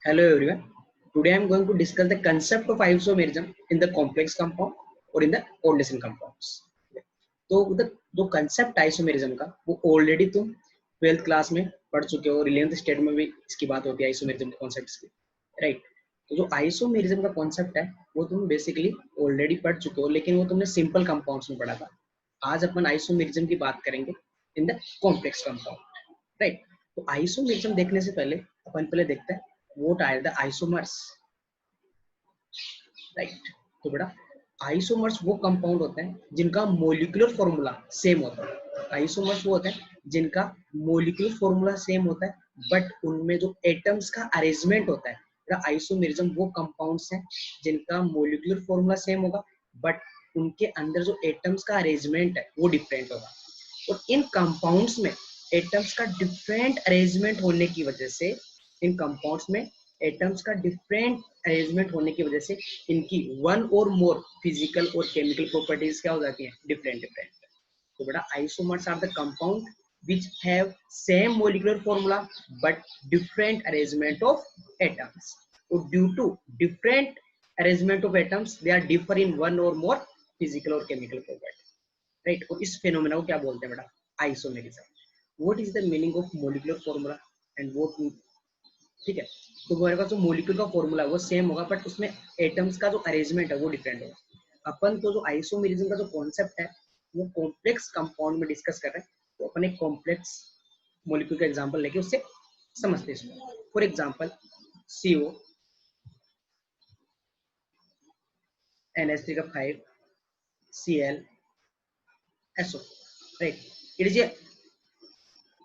Hello everyone. Today I am going to discuss the concept of isomerism in the complex compound or in the coordination compounds. तो जो concept isomerism का वो already तुम 12th class में पढ़ चुके हो और 11th स्टैंडर्ड में भी इसकी बात होती है आइसोमेरिज्म के कॉन्सेप्ट्स की, राइट। तो जो आइसोमेरिज्म का कॉन्सेप्ट है वो तुम बेसिकली ऑलरेडी पढ़ चुके हो, लेकिन वो तुमने सिंपल कंपाउंड्स में पढ़ा था। आज अपन आइसोमेरिज्म की बात करेंगे in the complex compound, right. तो आइसोमेरिज्म देखने से पहले अपन पहले देखते हैं what are the isomers, right। तो बेटा आइसोमर्स वो कंपाउंड होते हैं जिनका मोलिकुलर फॉर्मूला सेम होता है। आइसोमर्स वो होते हैं जिनका मोलिकुलर फॉर्मूला सेम होता है, बट उनमें जो एटम्स का अरेंजमेंट होता है। आइसोमेरिज्म वो कंपाउंड्स हैं जिनका मोलिकुलर फॉर्मूला सेम होगा, बट उनके अंदर जो एटम्स का अरेंजमेंट है वो डिफरेंट होगा। और इन कंपाउंड्स में एटम्स का डिफरेंट अरेंजमेंट होने की वजह से इन कंपाउंड्स में एटम्स का डिफरेंट अरेंजमेंट होने की वजह से इनकी वन और मोर फिजिकल और केमिकल प्रॉपर्टीज क्या हो जाती हैं, डिफरेंट डिफरेंट। तो बेटा isomers are the compound which have same molecular formula but different arrangement of atoms. So due to different arrangement of atoms they are differ in one or more physical or chemical property, right। और इस phenomena को क्या बोलते हैं बेटा, isomerism. What is the meaning of molecular formula and what, ठीक है। तो हमारे पास जो मोलिक्यूल का फॉर्मूला है वो सेम होगा, बट उसमें एटम्स का जो अरेंजमेंट है वो डिफरेंट होगा। अपन तो जो आइसोमेरिज्म का जो कॉन्सेप्ट है वो कॉम्प्लेक्स कंपाउंड में डिस्कस कर रहे हैं। तो अपन एक कॉम्प्लेक्स मोलिक्यूल का एग्जांपल लेके उससे समझते हैं इसको। फॉर एग्जांपल CO NH3 का 5 Cl SO, right. It is a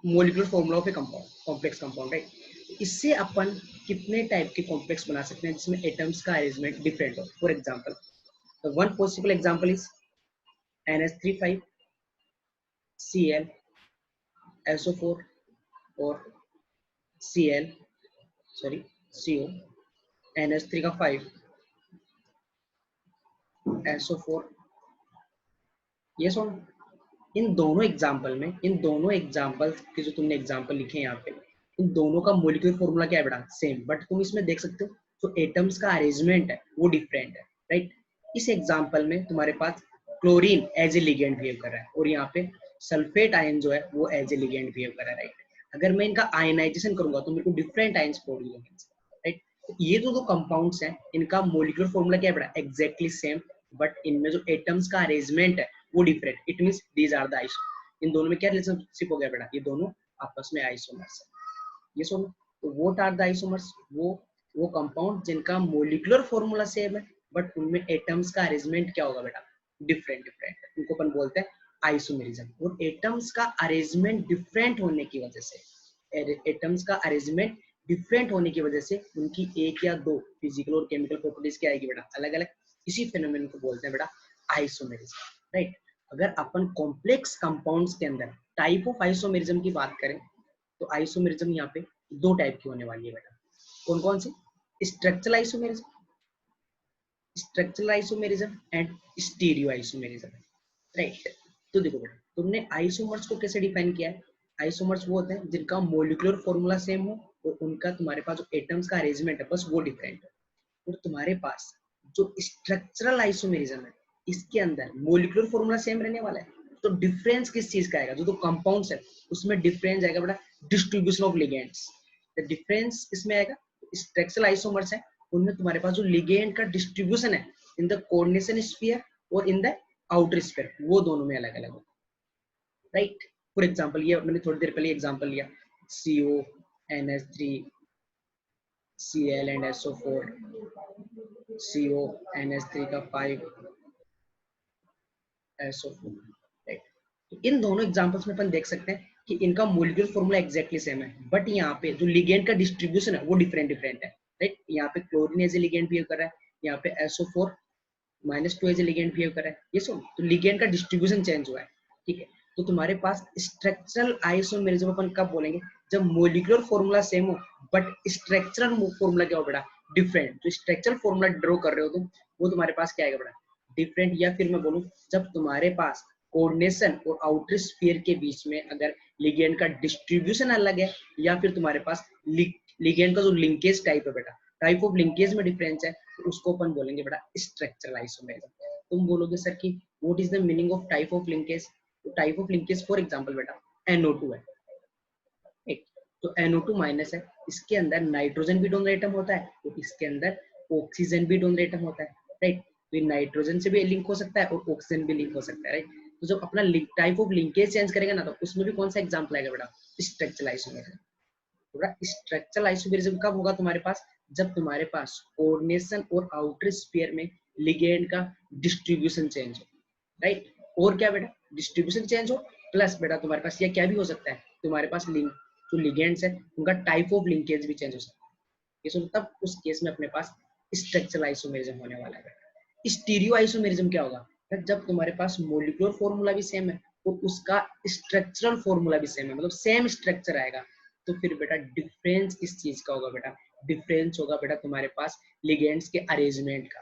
molecular formula of A compound, complex compound, right. इससे अपन कितने टाइप के कॉम्प्लेक्स बना सकते हैं जिसमें एटम्स का अरेंजमेंट डिफरेंट हो। For example one possible example is NH3 Cl SO4 और CO NH3 का 5 SO4। ये सुन, इन दोनों एग्जांपल्स के जो तुमने एग्जांपल लिखे हैं यहाँ पे, इन दोनों का मोलिकुलर फॉर्मूला क्या है बेटा, सेम, बट तुम इसमें देख सकते हो जो एटम्स का अरेंजमेंट है वो डिफरेंट है, राइट। इस एग्जांपल में तुम्हारे पास chlorine as a ligand behave कर रहा है और यहाँ पे सल्फेट आयन जो है वो एज ए लिगेंड बिहेव कर रहा है, राइट। अगर मैं इनका आयनाइजेशन करूंगा तो मेरे को डिफरेंट आयंस प्रोड्यूस होंगे, राइट। ये जो कंपाउंड्स हैं इनका मोलिकुलर फॉर्मूला क्या है बेटा, एग्जैक्टली सेम, बट इनमें जो एटम्स का अरेंजमेंट है वो different. It means these are the iso. इन दोनों में क्या रिलेशनशिप हो गया बेटा, ये दोनों आपस में आइसोमर्स है। ये सुनो, तो व्हाट आर द आइसोमर्स, वो कंपाउंड जिनका मोलिकुलर फॉर्मूला सेम है बट उनमें एटम्स का अरेंजमेंट क्या होगा बेटा, डिफरेंट डिफरेंट। उनको अपन बोलते हैं आइसोमेरिज्म। और एटम्स का अरेंजमेंट डिफरेंट होने की वजह से उनकी एक या दो फिजिकल और केमिकल प्रॉपर्टीज क्या आएगी बेटा, अलग अलग। इसी फेनोमेन को बोलते हैं बेटा आइसोमेरिज्म, राइट। अगर अपन कॉम्प्लेक्स कंपाउंड्स के अंदर टाइप ऑफ आइसोमेरिज्म की बात करें तो आइसोमेरिज्म यहाँ पे दो टाइप की होने वाली है बेटा। कौन कौन सी, structural isomerism and stereo isomerism, right. तो देखो बेटा, तुमने आइसोमर्स को कैसे डिफाइन किया है, आइसोमर्स वो होते हैं जिनका मोलिकुलर फॉर्मूला सेम हो और उनका तुम्हारे पास जो एटम्स का अरेंजमेंट है बस वो डिफरेंट है। और तुम्हारे पास जो स्ट्रक्चरल आइसोमेरिज्म है इसके अंदर मोलिकुलर फॉर्मूला सेम रहने वाला है, तो डिफरेंस किस चीज का आएगा, जो कंपाउंड्स है उसमें डिफरेंस आएगा बेटा distribution of ligands. The difference इसमें आएगा, स्ट्रक्चरल आइसोमर्स है उनमें तुम्हारे पास जो लिगेंड का डिस्ट्रीब्यूशन है इन द कोऑर्डिनेशन स्फीयर और इन द आउटर स्फीयर वो दोनों में अलग अलग होगा, राइट। फॉर एग्जांपल ये मैंने थोड़ी देर पहले एग्जांपल लिया CO NH3 Cl and SO4 CO NH3 का 5 SO4, राइट। तो इन दोनों एग्जांपल्स में अपन देख सकते हैं कि इनका मोलिकुलर फॉर्मूला एग्जैक्टली सेम है, बट यहाँ पे जो लिगेंड का डिस्ट्रीब्यूशन है वो डिफरेंट डिफरेंट है, राइट। यहाँ पे chlorine as a ligand behave कर रहा है, यहाँ पे SO4 -2 as a ligand behave कर रहा है। ये सुन, तो लिगेंड का डिस्ट्रीब्यूशन चेंज हुआ है, ठीक है। तो तुम्हारे पास स्ट्रक्चरल आइसोमेरिज्म अपन कब बोलेंगे, जब मोलिकुलर फॉर्मूला सेम हो बट स्ट्रक्चरल फॉर्मूला क्या हो बेटा, डिफरेंट। तो स्ट्रक्चरल फॉर्मूला ड्रॉ कर रहे हो तुम, वो तुम्हारे पास क्या आएगा बेटा, डिफरेंट। या फिर मैं बोलूं जब तुम्हारे पास कोऑर्डिनेशन और आउटर स्फीयर के बीच में अगर लिगेंड का डिस्ट्रीब्यूशन अलग है या फिर तुम्हारे पास लिगेंड का जो लिंकेज टाइप है बेटा, टाइप ऑफ लिंकेज में डिफरेंस है, तो उसको अपन बोलेंगे बेटा स्ट्रक्चरल आइसोमेरिज्म। तुम बोलोगे सर कि what is the meaning of type of linkage? तो type of linkage for example बेटा NO2 है, एक तो NO2 माइनस है, इसके अंदर नाइट्रोजन भी डोनर एटम होता है, तो इसके अंदर ऑक्सीजन भी डोनर एटम होता है, राइट। तो नाइट्रोजन से भी लिंक हो सकता है और ऑक्सीजन भी लिंक हो सकता है, राइट। तो जब अपना टाइप ऑफ लिंकेज चेंज करेगा ना, तो उसमें भी कौन सा एग्जांपल आएगा बेटा? Structural isomerism. थोड़ा स्ट्रक्चरल आइसोमेरिज्म कब होगा तुम्हारे पास? जब तुम्हारे पास कोऑर्डिनेशन और आउटर स्फीयर में लिगेंड का डिस्ट्रीब्यूशन चेंज हो, राइट। और क्या बेटा? डिस्ट्रीब्यूशन चेंज हो, प्लस बेटा तुम्हारे पास ये क्या भी हो सकता है, तुम्हारे पास लिंक जो लिगेंड्स है उनका टाइप ऑफ लिंकेज भी चेंज हो सकता है। ये सुन, तब उस केस में अपने पास स्ट्रक्चरल आइसोमेरिज्म होने वाला है। स्टीरियो आइसोमेरिज्म क्या होगा? जब तुम्हारे पास मोलिकुलर फॉर्मूला भी सेम है तो उसका स्ट्रक्चरल फॉर्मूला भी सेम है, मतलब सेम स्ट्रक्चर आएगा, तो फिर बेटा डिफरेंस किस चीज का होगा बेटा? डिफरेंस होगा बेटा तुम्हारे पास लिगेंड्स के अरेंजमेंट का।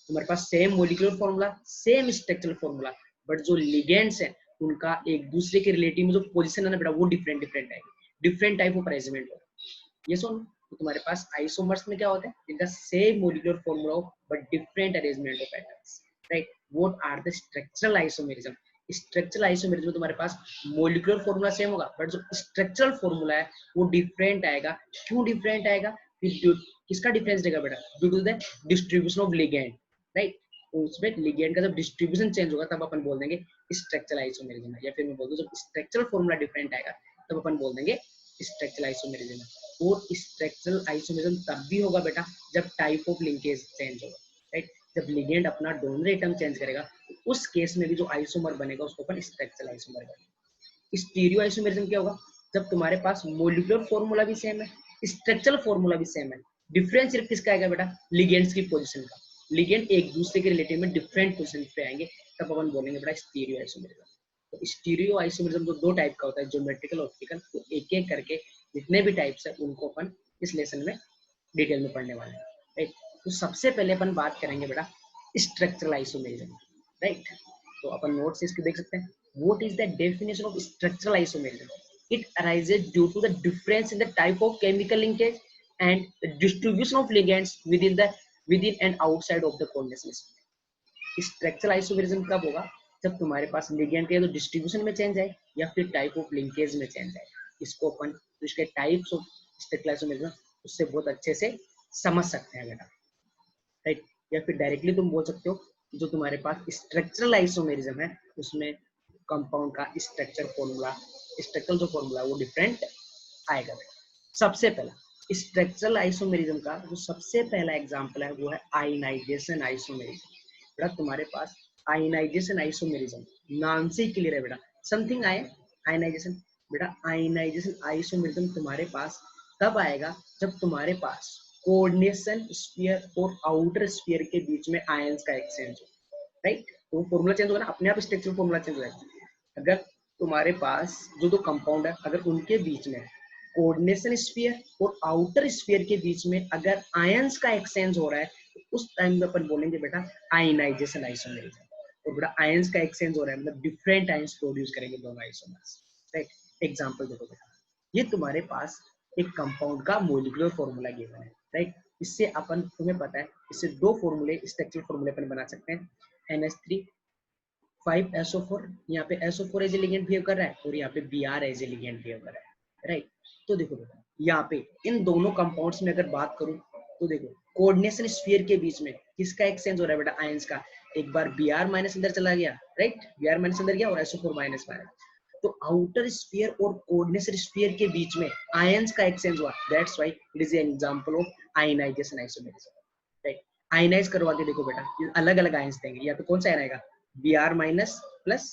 तुम्हारे पास same molecular formula, same structural formula, but जो लिगेंड्स है उनका एक दूसरे के रिलेटिव में जो पोजीशन है ना बेटा, वो डिफरेंट डिफरेंट है, डिफरेंट टाइप ऑफ अरेंजमेंट होगा। ये सुन, तो तुम्हारे पास आइसोमर्स में क्या होता है? जिनका सेम मोलिकुलर फॉर्मूला हो but different arrangement of atoms, right. What are the structural isomerism? Structural isomerism में तुम्हारे पास मोलिकुलर फॉर्मूला सेम होगा बट जो स्ट्रक्चरल फॉर्मूला है वो डिफरेंट आएगा। क्यों डिफरेंट आएगा? किसका डिफरेंस देगा बेटा? Due to the distribution of ligand, right. उसमें लिगेंड का जब डिस्ट्रीब्यूशन चेंज होगा तब अपन बोल देंगे स्ट्रक्चरल आइसोमेरिज्म है, या फिर मैं बोल दूं जब स्ट्रक्चरल फॉर्मूला डिफरेंट आएगा तब अपन बोल देंगे स्ट्रक्चरल आइसोमेरिज्म है। और स्ट्रक्चरल आइसोमेरिज्म तब भी होगा बेटा जब टाइप ऑफ लिंकेज चेंज होगा, राइट। जब लिगेंड अपना डोनर एटम चेंज करेगा तो उस केस में भी जो आइसोमर बनेगा उसको अपन स्ट्रक्चरल आइसोमर करेंगे। स्टीरियो आइसोमेरिज्म क्या होगा? जब तुम्हारे पास मोलिकुलर फॉर्मूला भी सेम है, स्ट्रक्चरल फॉर्मूला भी सेम है, डिफरेंस सिर्फ किसका आएगा बेटा? लिगेंड्स की पोजीशन का। लिगेंड एक दूसरे के रिलेटिव में डिफरेंट पोजीशन पे आएंगे, तब अपन बोलेंगे बेटा स्टीरियो आइसोमेरिज्म। तो स्टीरियो आइसोमेरिज्म जो दो टाइप का होता है, ज्योमेट्रिकल, ऑप्टिकल, तो एक एक करके जितने भी टाइप्स है उनको अपन इस लेसन में डिटेल में पढ़ने वाले हैं, राइट। तो सबसे पहले अपन बात करेंगे बेटा स्ट्रक्चरल आइसोमेरिज्म, राइट। तो अपन नोट से इसको देख सकते हैं। What is the definition of structural isomerism? It arises due to the difference in the type of chemical linkage and the distribution of ligands within and outside of the coordination sphere। Structural isomerism कब होगा? जब तुम्हारे पास ligand के तो distribution में change आए या फिर टाइप ऑफ लिंकेज में चेंज आए। इसको अपन तो इसके टाइप्स ऑफ स्ट्रक्चरल आइसोमेरिज्म उससे बहुत अच्छे से समझ सकते हैं बेटा, राइट। या फिर डायरेक्टली तुम बोल सकते हो जो तुम्हारे पास स्ट्रक्चरल आइसोमेरिज्म है उसमें कंपाउंड का स्ट्रक्चरल जो फॉर्मूला वो डिफरेंट आएगा बेटा। सबसे पहला स्ट्रक्चरल आइसोमेरिज्म का जो सबसे पहला एग्जांपल है वो है आयनाइजेशन आइसोमेरिज्म। बेटा तुम्हारे पास आयनाइजेशन आइसोमेरिज्म नाम से ही क्लियर है बेटा, समथिंग आयनाइजेशन। बेटा आयनाइजेशन आइसोमेरिज्म तुम्हारे पास तब आएगा जब तुम्हारे पास कोऑर्डिनेशन स्फीयर और आउटर स्फीयर के बीच में आयंस का एक्सचेंज हो, राइट। तो फॉर्मूला चेंज होगा ना, अपने आप स्ट्रक्चरल फॉर्मूला चेंज हो जाएगा। अगर तुम्हारे पास जो दो कंपाउंड है अगर उनके बीच में कोऑर्डिनेशन स्फीयर और आउटर स्फीयर के बीच में अगर आयंस का एक्सचेंज हो रहा है तो उस टाइम में अपन बोलेंगे बेटा आयनाइजेशन आइसोमेरिज्म। और बेटा आयंस का एक्सचेंज हो रहा है मतलब डिफरेंट आयंस प्रोड्यूस करेंगे दोनों आइसोमर्स, राइट। एग्जांपल देखो बेटा, ये तुम्हारे पास एक कंपाउंड का मोलिकुलर फॉर्मूला गिवन है, राइट। इससे अपन तुम्हें पता है इससे दो फॉर्मूले स्ट्रक्चरल फॉर्मूले अपन बना सकते हैं। NH3 5SO4, यहाँ पे SO4 as a ligand behave कर रहा है और यहाँ पे Br as a ligand behave कर रहा है, राइट। तो देखो बेटा यहाँ पे इन दोनों कंपाउंड्स में अगर बात करूं तो देखो कोऑर्डिनेशन स्फीयर के बीच में किसका एक्सचेंज हो रहा है बेटा? आयंस का। एक बार Br माइनस अंदर चला गया, राइट, Br माइनस अंदर गया और SO4 माइनस में आया। तो आउटर स्फीयर और कोऑर्डिनेशन स्फीयर के बीच में आयंस का एक्सचेंज हुआ, that's why it is an example of ionization isomerism, right. Ionize करवा के देखो बेटा अलग अलग आयंस देंगे, या तो कौन सा आयन आएगा? Br माइनस प्लस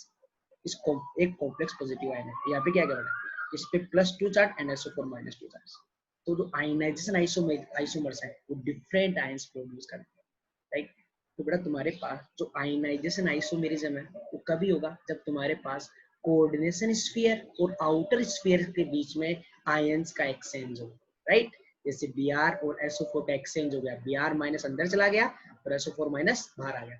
इसको एक कॉम्प्लेक्स पॉजिटिव आयन है, यहाँ पे क्या बेटा इस पे +2 चार्ज एंड SO4 -2 चार्ज। तो जो आयनाइजेशन आइसोमर्स है वो डिफरेंट आयंस प्रोड्यूस करते हैं, राइट। तो बेटा तुम्हारे पास जो आयनाइजेशन आइसोमेरिज्म है वो कभी होगा जब तुम्हारे पास कोऑर्डिनेशन स्फीयर और आउटर स्फीयर के बीच में आयंस का एक्सचेंज हो, राइट। जैसे Br और SO4 का एक्सचेंज हो गया, Br माइनस अंदर चला गया और SO4 माइनस बाहर आ गया।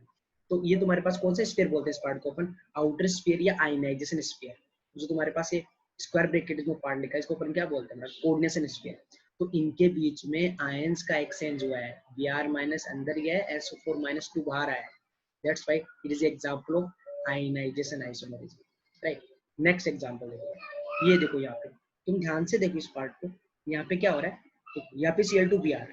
तो ये तुम्हारे पास कौन सा स्फीयर बोलते हैं इस पार्ट को अपन? आउटर स्फीयर या आयनाइजेशन स्फीयर। जो तुम्हारे पास ये स्क्वायर ब्रैकेट में पार्ट लिखा है इसको अपन क्या बोलते हैं? Coordination sphere. तो इनके बीच में आयंस का एक्सचेंज हुआ है, Br माइनस अंदर गया है, SO4 माइनस 2 बाहर आया है, that's why it is example of ionization isomerism, right. Next example देखो, ये देखो यहाँ पे तुम ध्यान से देखो इस पार्ट को, यहाँ पे क्या हो रहा है, तो यहाँ पे Cl2Br,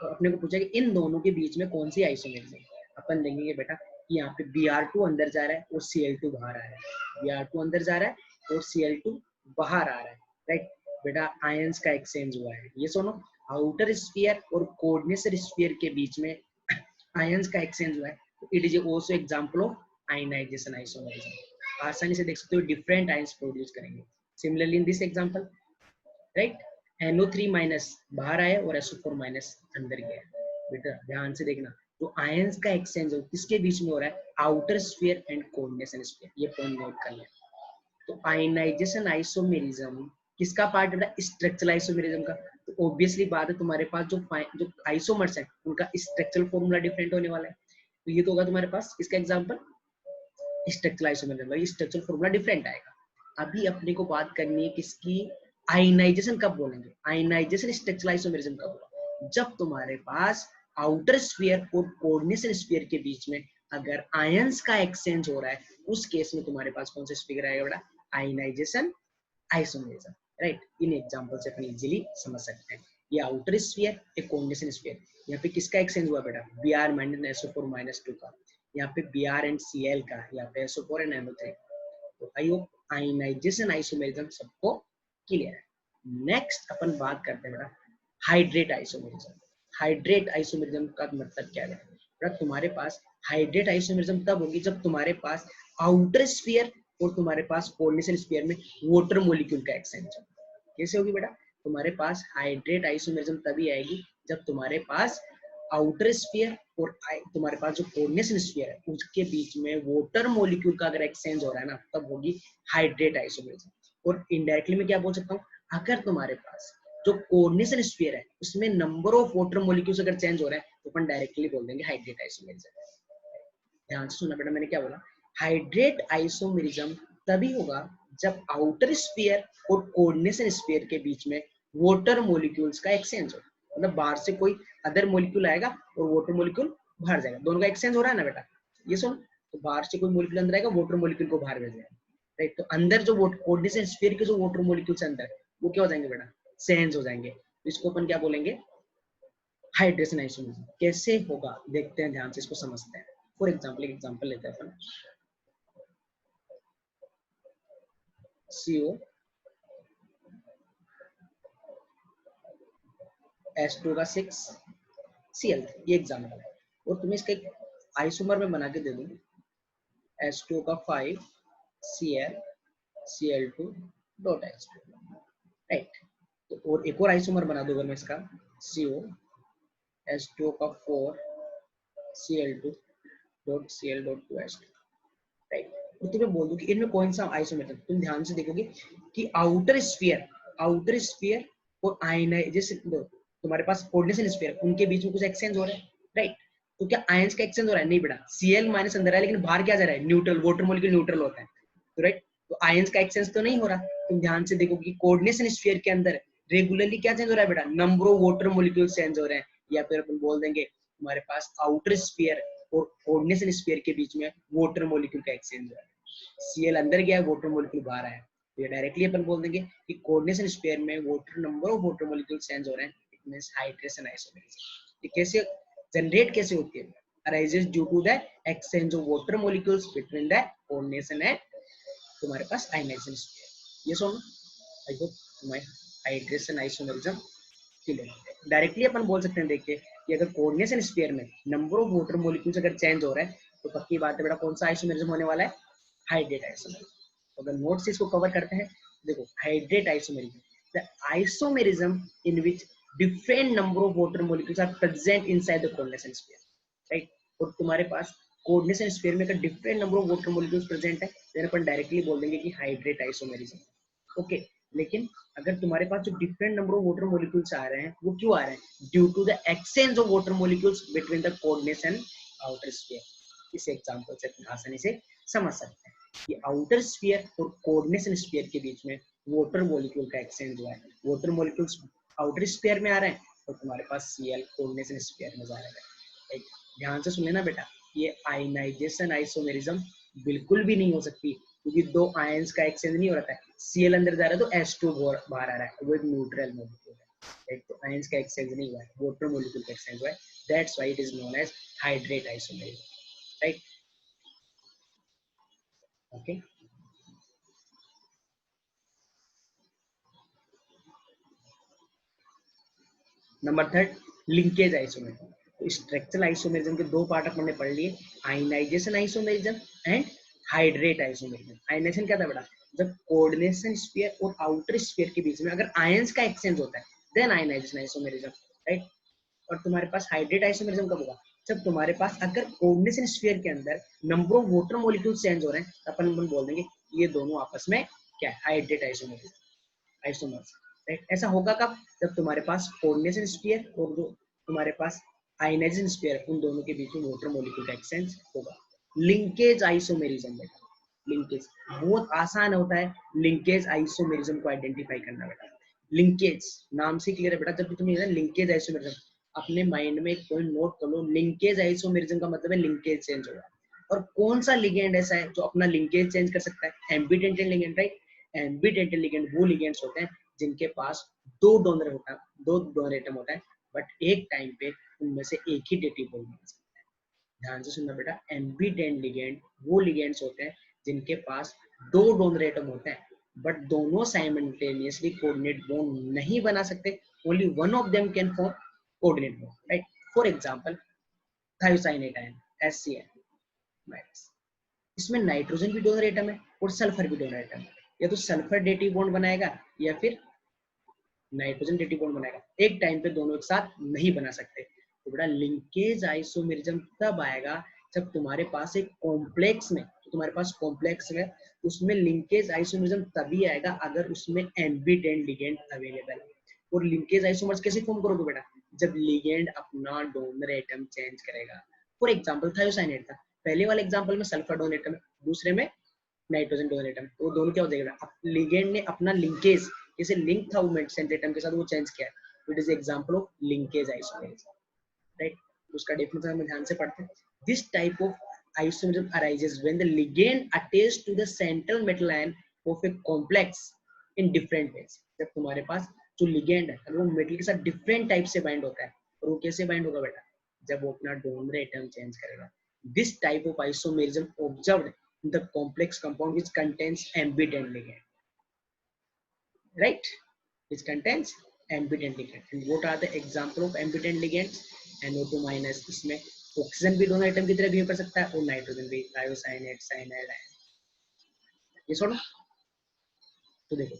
तो अपने को पूछा कि इन दोनों के बीच में कौन सी आइसोमरिज्म है। अपन देखेंगे बेटा कि यहाँ पे Br2 अंदर जा रहा है और Cl2 बाहर आ रहा है, Br2 अंदर जा रहा है और Cl2 बाहर आ रहा है, राइट। बेटा आयंस का एक्सचेंज हुआ है, ये सुनो, आउटर स्फीयर और कोऑर्डिनेट स्फीयर के बीच में आयंस का एक्सचेंज हुआ है, तो it is also example of ionization isomerism. आसानी से देख सकते हो डिफरेंट आयंस प्रोड्यूस करेंगे। Similarly in this example, right, NO3 minus बाहर आया और SO4 माइनस अंदर गया। बेटा ध्यान से देखना, तो आयंस का एक्सचेंज किसके बीच में हो रहा है, outer sphere and coordination sphere, ये पॉइंट नोट कर लें। तो आयनाइजेशन आइसोमेरिज्म किसका पार्ट है, स्ट्रक्चरल आइसोमेरिज्म का। तो ऑब्वियसली बात है, तुम्हारे पास जो आइसोमर्स है उनका स्ट्रक्चरल फॉर्मूला डिफरेंट होने वाला है, तो ये तो होगा तुम्हारे पास इसका example structural isomerism, structural formula different आएगा। अभी अपने को बात करनी है किसकी, आयनाइजेशन कब बोलेंगे, आयनाइजेशन स्ट्रक्चरल आइसोमेरिज्म कब होगा, जब तुम्हारे पास आउटर स्फीयर और कोऑर्डिनेशन स्फीयर के बीच में अगर आयंस का एक्सचेंज हो रहा है, उस केस में तुम्हारे पास कौन सा स्पीकर आएगा बेटा, आयनाइजेशन आइसोमेरिज्म, राइट। इन एग्जांपल से अपन इजीली समझ सकते हैं। ये आउटर स्फीयर, एक कोऑर्डिनेशन स्फीयर, यहाँ पे किसका एक्सचेंज हुआ बेटा, Br माइनस SO4 माइनस 2 का, यहाँ पे Br एंड Cl का, यहाँ पे SO4 एंड NO3। तो आई होप आयनाइजेशन आइसोमेरिज्म सबको क्लियर है। नेक्स्ट अपन बात करते हैं बेटा हाइड्रेट आइसोमेरिज्म। हाइड्रेट आइसोमेरिज्म का मतलब क्या है बेटा, तुम्हारे पास हाइड्रेट आइसोमेरिज्म तब होगी जब तुम्हारे पास आउटर स्फीयर और तुम्हारे पास कोऑर्डिनेशन स्फीयर में वाटर मॉलिक्यूल का एक्सचेंज है। कैसे होगी बेटा, तुम्हारे पास हाइड्रेट आइसोमेरिज्म तभी आएगी जब तुम्हारे पास आउटर स्फीयर और तुम्हारे पास जो कोऑर्डिनेशन स्फीयर है उसके बीच में वाटर मॉलिक्यूल का अगर एक्सचेंज हो रहा है ना, तब होगी हाइड्रेट आइसोमेरिज्म। और इनडायरेक्टली मैं क्या बोल सकता हूँ, अगर तुम्हारे पास जो कोऑर्डिनेशन स्फीयर है उसमें नंबर ऑफ वाटर मॉलिक्यूल्स अगर चेंज हो रहा है, तो अपन डायरेक्टली बोल देंगे हाइड्रेट आइसोमेरिज्म। ध्यान से सुनना बेटा, मैंने क्या बोला, हाइड्रेट आइसोमेरिज्म तभी होगा जब आउटर स्फीयर और कोऑर्डिनेशन स्फीयर के बीच में वाटर मॉलिक्यूल्स का एक्सचेंज हो, मतलब बाहर से कोई अदर मॉलिक्यूल आएगा और वाटर मॉलिक्यूल बाहर जाएगा, दोनों का एक्सचेंज हो रहा है ना बेटा, ये सुन। तो बाहर से कोई मॉलिक्यूल अंदर आएगा, वाटर मॉलिक्यूल को बाहर भेजेगा, राइट। तो अंदर जो कोऑर्डिनेशन स्फीयर के जो वाटर मॉलिक्यूल्स अंदर है वो क्या हो जाएंगे बेटा, चेंज हो जाएंगे। तो इसको अपन क्या बोलेंगे, हाइड्रेशन आइसोमेरिज्म। कैसे होगा देखते हैं, ध्यान से इसको समझते हैं। फॉर एग्जाम्पल, एक एग्जाम्पल लेते हैं अपन, CO H2 का 6 Cl, ये एग्जाम्पल है। और तुम्हें इसका एक आइसोमर में बना के दे दूं, H2 का 5 Cl Cl2 dot H2, right. तो और एक और आइसोमर बना दो अगर मैं इसका, CO H2 का 4 Cl2 dot Cl dot 2H2, right. तो तुम्हें बोल दूं कि इनमें कौन सा आइसोमेर, तुम ध्यान से देखोगे कि आउटर स्फीयर और आयनाइजेशन, तुम्हारे पास कोऑर्डिनेशन स्फीयर, उनके बीच में कुछ एक्सचेंज हो रहा है, राइट। तो क्या आयंस का एक्सचेंज हो रहा है, नहीं बेटा, Cl माइनस अंदर है लेकिन बाहर क्या जा रहा है, न्यूट्रल, वाटर मॉलिक्यूल न्यूट्रल होता है, तो राइट। तो आयंस का एक्सचेंज तो नहीं हो रहा। तुम ध्यान से देखो कि कोऑर्डिनेशन स्फीयर के अंदर रेगुलरली क्या चेंज हो रहा है बेटा, number of water molecule change हो रहे हैं, या फिर अपन बोल देंगे तुम्हारे पास आउटर स्फीयर और कोऑर्डिनेशन स्फीयर के बीच में वाटर मॉलिक्यूल का एक्सचेंज हो रहा है, Cl अंदर गया है, वाटर मॉलिक्यूल बाहर आया, तो ये डायरेक्टली अपन बोल देंगे कि कोऑर्डिनेशन स्फीयर में water, number of water molecule change हो रहे हैं, इट मींस हाइड्रेशन आइसोमेरिज्म। ये कैसे जनरेट कैसे होती है, arises due to the exchange of water molecules between the coordination and तुम्हारे पास आयनाइजेशन स्फीयर। ये सुनो, आई होप तुम्हारे हाइड्रेशन आइसोमेरिज्म क्लियर। डायरेक्टली अपन बोल सकते हैं देखिए कि अगर कोऑर्डिनेशन स्फीयर में नंबर ऑफ वाटर मॉलिक्यूल्स अगर चेंज हो रहा है, तो पक्की बात है बेटा कौन सा आइसोमेरिज्म होने वाला है, हाइड्रेट आइसोमेरिज्म। अगर नोट से इसको कवर करते हैं, देखो hydrate isomerism, the isomerism in which different number of water molecules are present inside the coordination sphere, right. और तुम्हारे पास कोऑर्डिनेशन स्फीयर में अगर different number of water molecules present है, देन अपन डायरेक्टली बोल देंगे कि हाइड्रेट आइसोमेरिज्म, ओके। लेकिन अगर तुम्हारे पास जो different number of water molecules आ रहे हैं, वो क्यों आ रहे हैं, due to the exchange of water molecules between the coordination outer sphere. इस एग्जांपल से आसानी से समझ सकते हैं कि आउटर स्फीयर और कोऑर्डिनेशन स्फीयर के बीच में वाटर मॉलिक्यूल का एक्सचेंज हुआ है, वाटर मॉलिक्यूल्स आउटर स्फीयर में आ रहे हैं और तुम्हारे पास Cl कोऑर्डिनेशन स्फीयर में जा रहा है। एक ध्यान से सुन लेना बेटा, ये आयनाइजेशन आइसोमेरिज्म बिल्कुल भी नहीं हो सकती, क्योंकि दो आयंस का एक्सचेंज नहीं हो रहा है। Cl अंदर जा रहा है तो H2 बाहर आ रहा है, वो एक न्यूट्रल मॉलिक्यूल है। एक तो आयंस का एक्सचेंज नहीं हुआ है, वाटर मॉलिक्यूल का एक्सचेंज हुआ है। That's why it is known as hydrate isomerism, right? Okay, number third, linkage isomerism. तो स्ट्रक्चरल आइसोमेरिज्म के दो पार्ट अपन ने पढ़ लिए, ionization isomerism and hydrate isomerism. Ionization क्या था बेटा? जब कोऑर्डिनेशन स्फीयर और आउटर स्फीयर के बीच में अगर आयंस का एक्सचेंज होता है, देन आयनाइजेशन आइसोमेरिज्म, राइट? और तुम्हारे पास हाइड्रेट आइसोमेरिज्म कब होगा? जब तुम्हारे पास अगर कोऑर्डिनेशन स्फीयर के अंदर number of water molecule change हो रहे हैं, तो अपन बोल देंगे ये दोनों आपस में क्या है? Hydrate isomerism, isomers, right? ऐसा होगा कब? जब तुम्हारे पास कोऑर्डिनेशन स्फीयर और जो तुम्हारे पास आयनाइजेशन स्फीयर, उन दोनों के बीच में वाटर मॉलिक्यूल का एक्सचेंज होगा। लिंकेज आइसोमेरिज्म बेटा, लिंकेज बहुत आसान होता है लिंकेज आइसोमेरिज्म को आइडेंटिफाई करना बेटा। लिंकेज नाम से क्लियर है बेटा, जब भी तुम लिंकेज आइसोमेरिज्म, अपने माइंड में एक पॉइंट नोट कर लो, लिंकेज आइसोमेरिज्म का मतलब है लिंकेज चेंज होगा। और कौन सा लिगेंड ऐसा है जो अपना लिंकेज चेंज कर सकता है? Ambidentate ligand, right? Ambidentate ligand वो लिगेंड्स होते हैं जिनके पास दो डोनर होता है, दो डोनर एटम होता है, बट एक टाइम पे उनमें से एक ही डेटिव बॉन्ड बन सकता है। ध्यान से सुनना बेटा, एम्बिडेंट लिगेंड वो लिगेंड्स होते हैं जिनके पास दो डोनर एटम होते हैं, बट दोनों साइमल्टेनियसली कोऑर्डिनेट बॉन्ड नहीं बना सकते। Only one of them can form coordinate bond, right? For example thiocyanate ion, HCl, इसमें नाइट्रोजन भी डोनर एटम है और सल्फर भी डोनर एटम है। या तो सल्फर डेटिव बॉन्ड बनाएगा या फिर नाइट्रोजन डेटिव बॉन्ड बनाएगा, एक टाइम पे दोनों एक साथ नहीं बना सकते। तो बेटा लिंकेज आइसोमेरिज्म तब आएगा जब तुम्हारे पास एक कॉम्प्लेक्स में, तो तुम्हारे पास कॉम्प्लेक्स है, उसमें लिंकेज आइसोमेरिज्म तभी आएगा अगर उसमें एम्बिडेंट लिगेंड अवेलेबल है। और लिंकेज आइसोमर्स कैसे फॉर्म करोगे बेटा? जब लिगेंड अपना डोनर एटम चेंज करेगा। फॉर एग्जांपल थायोसाइनेट था, पहले वाले एग्जांपल में सल्फर डोनर एटम है, दूसरे में नाइट्रोजन डोनर एटम, तो दोनों क्या हो जाएगा? लिगेंड ने अपना लिंकेज, जैसे लिंक था वो सेंटर एटम के साथ, वो चेंज किया है। It is example of linkage isomerism, right? उसका डेफिनेशन हम ध्यान से पढ़ते हैं। This type of isomerism arises when the ligand attached to the central metal ion of a complex in different ways। जब तुम्हारे पास जो ligand है वो मेटल के साथ डिफरेंट टाइप से बाइंड होता है, और वो कैसे बाइंड होगा बेटा? जब वो अपना डोनर एटम चेंज करेगा। This type of isomerism observed in the complex compound which contains ambident ligand, right? Which contains ambident ligand. And what are the example of ambident ligands? NO2 minus, इसमें oxygen भी दोनों atom की तरह behave कर सकता है और nitrogen भी, थायोसाइनेट, साइनाइड आयन। ये सुनो, तो देखो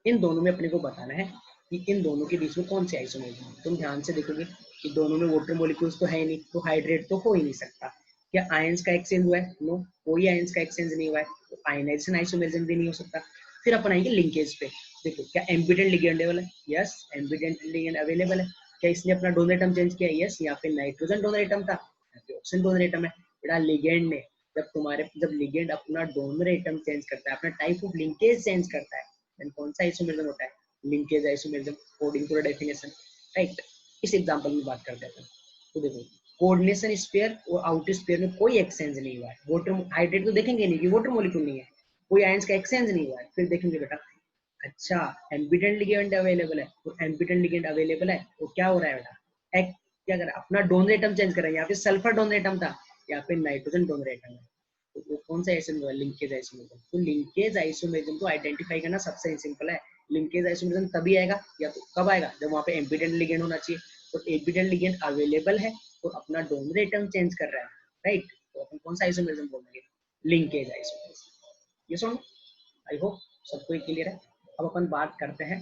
इन दोनों में अपने को बताना है कि इन दोनों के बीच में कौन से आइसोमेरिज्म है। तुम ध्यान से देखोगे कि दोनों में वाटर मॉलिक्यूल्स तो है नहीं, तो हाइड्रेट तो हो ही नहीं सकता। क्या आयंस का एक्सचेंज हुआ है? नो, कोई आयंस का एक्सचेंज नहीं हुआ है, तो आयनाइजेशन आइसोमेरिज्म भी नहीं हो सकता। फिर अपन आएंगे लिंकेज पे। देखो क्या एम्बिडेंट लिगेंड अवेलेबल है? यस, एम्बिडेंट लिगेंड अवेलेबल है। क्या इसने अपना डोनर एटम चेंज किया? यस, यहाँ पे नाइट्रोजन डोनर एटम था, यहाँ पे ऑक्सीजन डोनर एटम है। बेटा लिगेंड ने जब लिगेंड अपना डोनर एटम चेंज करता है, अपना टाइप ऑफ लिंकेज चेंज करता है, देन कौन सा आइसोमेरिज्म होता है? Linkage isomerism, according to the definition, right? इस एग्जांपल में बात करते हैं। तो देखो कोऑर्डिनेशन स्फीयर और आउटर स्फीयर में कोई एक्सचेंज नहीं हुआ है। वाटर हाइड्रेट तो देखेंगे नहीं कि वाटर मॉलिक्यूल नहीं है, कोई आयंस का एक्सचेंज नहीं हुआ है। फिर देखेंगे बेटा, अच्छा एम्बिडेंट लिगेंड अवेलेबल है, तो एम्बिडेंट लिगेंड अवेलेबल है तो क्या हो रहा है बेटा? एक क्या कर रहा है? अपना डोनर एटम चेंज कर रहा है। यहाँ पे सल्फर डोनर एटम था, यहाँ पे नाइट्रोजन डोनर एटम है, तो वो कौन सा आइसोमेरिज्म है? Linkage isomerism. तो लिंकेज आइसोमेरिज्म को आइडेंटिफाई करना सबसे सिंपल है। लिंकेज आइसोमेरिज्म तभी आएगा या तो कब आएगा? जब वहाँ पे एम्बिडेंट लिगेंड होना चाहिए, तो एम्बिडेंट लिगेंड अवेलेबल है और अपना डोनर एटम चेंज कर रहा है, राइट? तो अपन कौन सा आइसोमेरिज्म बोलेंगे? Linkage isomerism. ये सुनो, आई होप सबको क्लियर है। अब अपन बात करते हैं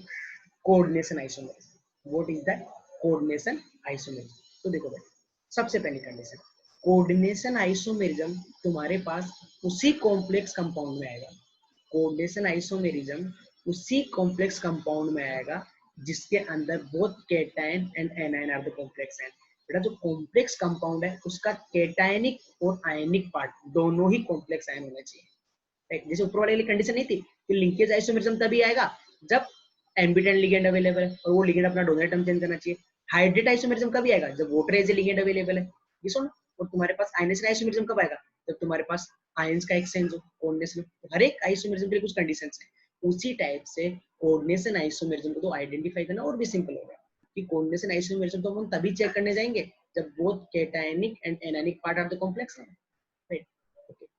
coordination isomerism. What is the coordination isomerism? तो देखो भाई, सबसे पहली कंडीशन, कोऑर्डिनेशन आइसोमेरिज्म तुम्हारे पास उसी कॉम्प्लेक्स कंपाउंड में आएगा। कोऑर्डिनेशन आइसोमेरिज्म उसी कॉम्प्लेक्स कंपाउंड में आएगा जिसके अंदर both cation and anion are the complex and. बेटा जो कॉम्प्लेक्स कंपाउंड है उसका केटायनिक और आयनिक पार्ट दोनों ही कॉम्प्लेक्स आयन होना चाहिए। जैसे ऊपर वाली कंडीशन नहीं थी कि लिंकेज आइसोमेरिज्म तभी आएगा जब एम्बिडेंट लिगेंड अवेलेबल है और वो लिगेंड अपना डोनर एटम चेंज करना चाहिए। हाइड्रेट आइसोमेरिज्म कभी आएगा जब water as a ligand available है, ये सुन। और तुम्हारे पास आयनिक आइसोमेरिज्म कब आएगा जब तुम्हारे पास आयंस का एक्सचेंज हो कोऑर्डिनेशन। तो हर एक आइसोमेरिज्म के लिए कुछ कंडीशंस है। उसी टाइप से कोऑर्डिनेशन आइसोमेरिज्म को तो आइडेंटिफाई करना और भी सिंपल होगा कि कोऑर्डिनेशन आइसोमेरिज्म तो हम तभी चेक करने जाएंगे जब both cationic and anionic part of the complex है, राइट।